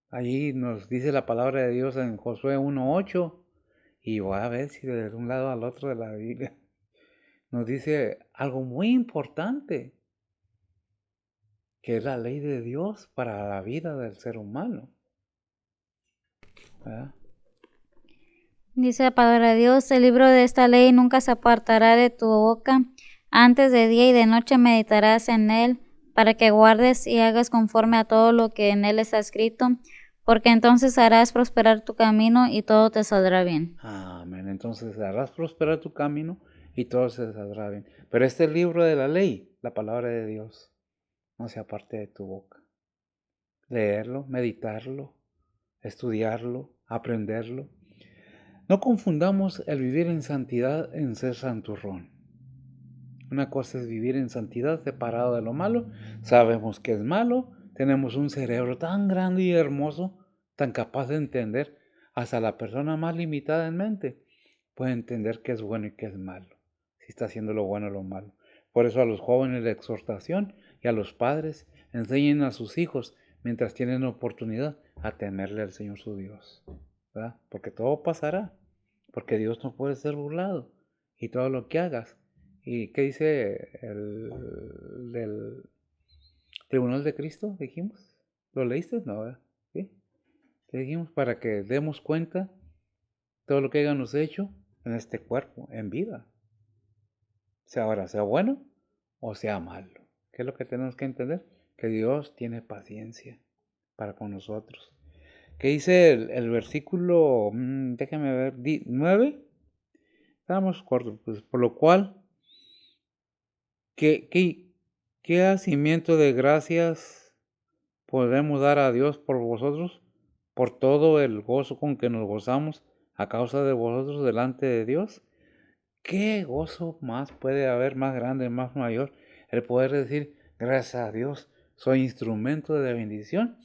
Ahí nos dice la palabra de Dios en Josué 1:8 y voy a ver si de un lado al otro de la Biblia nos dice algo muy importante, que es la ley de Dios para la vida del ser humano, ¿verdad? Dice la palabra de Dios, el libro de esta ley nunca se apartará de tu boca, antes de día y de noche meditarás en él, para que guardes y hagas conforme a todo lo que en él está escrito, porque entonces harás prosperar tu camino y todo te saldrá bien. Amén. Entonces harás prosperar tu camino y todo se saldrá bien. Pero este libro de la ley, la palabra de Dios, no se aparte de tu boca. Leerlo, meditarlo, estudiarlo, aprenderlo. No confundamos el vivir en santidad en ser santurrón. Una cosa es vivir en santidad separado de lo malo. Sabemos que es malo. Tenemos un cerebro tan grande y hermoso, tan capaz de entender. Hasta la persona más limitada en mente puede entender qué es bueno y qué es malo. Si está haciendo lo bueno o lo malo. Por eso a los jóvenes la exhortación y a los padres enseñen a sus hijos mientras tienen oportunidad a temerle al Señor su Dios. ¿Verdad? Porque todo pasará. Porque Dios no puede ser burlado. Y todo lo que hagas. ¿Y qué dice el del Tribunal de Cristo? Dijimos. ¿Lo leíste? No, ¿verdad? ¿Sí? ¿Qué dijimos? Para que demos cuenta todo lo que hayamos hecho en este cuerpo, en vida. Sea ahora, sea bueno o sea malo. ¿Qué es lo que tenemos que entender? Que Dios tiene paciencia para con nosotros. ¿Qué dice el versículo? Déjame ver, 9. Estamos cortos, pues, por lo cual, ¿qué hacimiento de gracias podemos dar a Dios por vosotros? Por todo el gozo con que nos gozamos a causa de vosotros delante de Dios. ¿Qué gozo más puede haber, más grande, más mayor? El poder decir, gracias a Dios, soy instrumento de bendición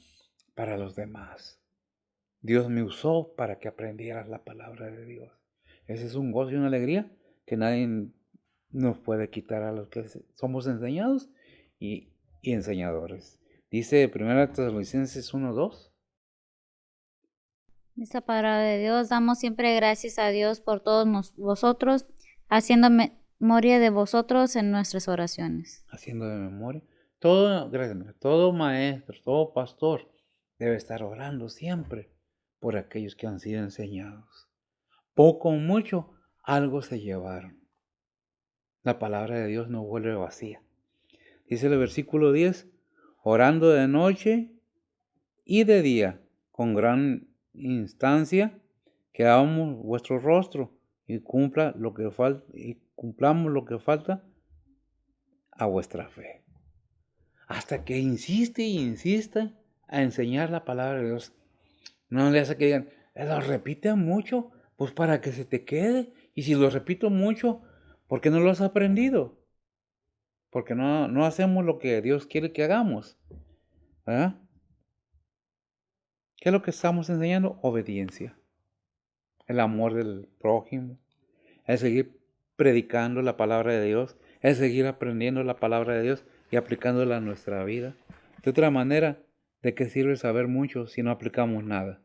para los demás. Dios me usó para que aprendieras la palabra de Dios. Ese es un gozo y una alegría que nadie nos puede quitar a los que somos enseñados y enseñadores. Dice 1 Tesalonicenses 1:2. Esta palabra de Dios, damos siempre gracias a Dios por todos vosotros, haciendo memoria de vosotros en nuestras oraciones. Haciendo de memoria. Todo maestro, todo pastor debe estar orando siempre por aquellos que han sido enseñados. Poco o mucho, algo se llevaron. La palabra de Dios no vuelve vacía. Dice el versículo 10, orando de noche y de día, con gran instancia, que hagamos vuestro rostro y cumplamos lo que falta a vuestra fe. Hasta que insiste y insista a enseñar la palabra de Dios. No le hace que digan, lo repite mucho, pues para que se te quede. Y si lo repito mucho, ¿por qué no lo has aprendido? Porque no hacemos lo que Dios quiere que hagamos. ¿Verdad? ¿Qué es lo que estamos enseñando? Obediencia. El amor del prójimo. El seguir predicando la palabra de Dios. El seguir aprendiendo la palabra de Dios y aplicándola a nuestra vida. De otra manera, ¿de qué sirve saber mucho si no aplicamos nada?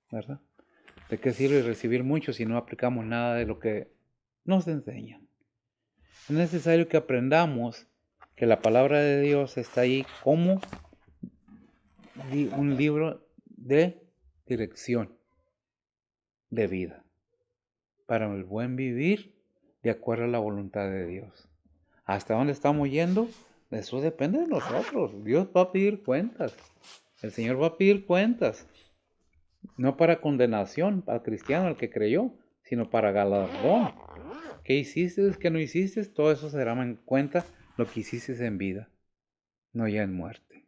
¿Verdad? ¿De qué sirve recibir mucho si no aplicamos nada de lo que nos enseñan? Es necesario que aprendamos que la palabra de Dios está ahí como un libro de dirección de vida para el buen vivir de acuerdo a la voluntad de Dios. ¿Hasta dónde estamos yendo? Eso depende de nosotros. Dios va a pedir cuentas. El Señor va a pedir cuentas. No para condenación al cristiano, al que creyó, sino para galardón. ¿Qué hiciste? ¿Qué no hiciste? Todo eso será en cuenta lo que hiciste en vida, no ya en muerte.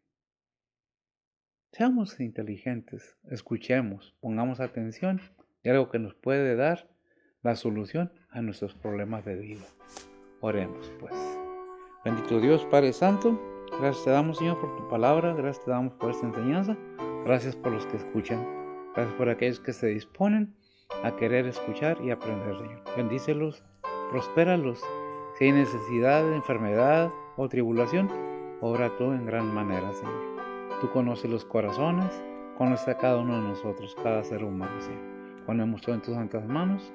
Seamos inteligentes, escuchemos, pongamos atención y algo que nos puede dar la solución a nuestros problemas de vida. Oremos pues. Bendito Dios, Padre Santo, gracias te damos, Señor, por tu palabra, gracias te damos por esta enseñanza, gracias por los que escuchan, gracias por aquellos que se disponen a querer escuchar y aprender, Señor. Bendícelos, prospéralos. Si hay necesidad, enfermedad o tribulación, obra tú en gran manera, Señor. Tú conoces los corazones, conoces a cada uno de nosotros, cada ser humano, Señor. Ponemos todo en tus santas manos,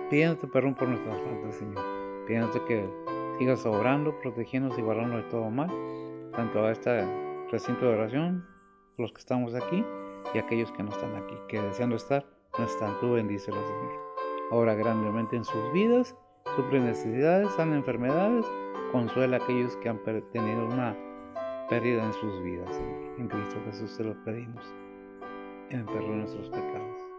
pidiéndote perdón por nuestras faltas, Señor. Pidiéndote que sigas obrando, protegiéndonos y guardándonos de todo mal, tanto a este recinto de oración, los que estamos aquí, y aquellos que no están aquí, que deseando estar, no están. Tú bendícelos, Señor. Obra grandemente en sus vidas, suple necesidades, sana enfermedades, consuela a aquellos que han tenido una pérdida en sus vidas, Señor. En Cristo Jesús te lo pedimos. En perdón de nuestros pecados.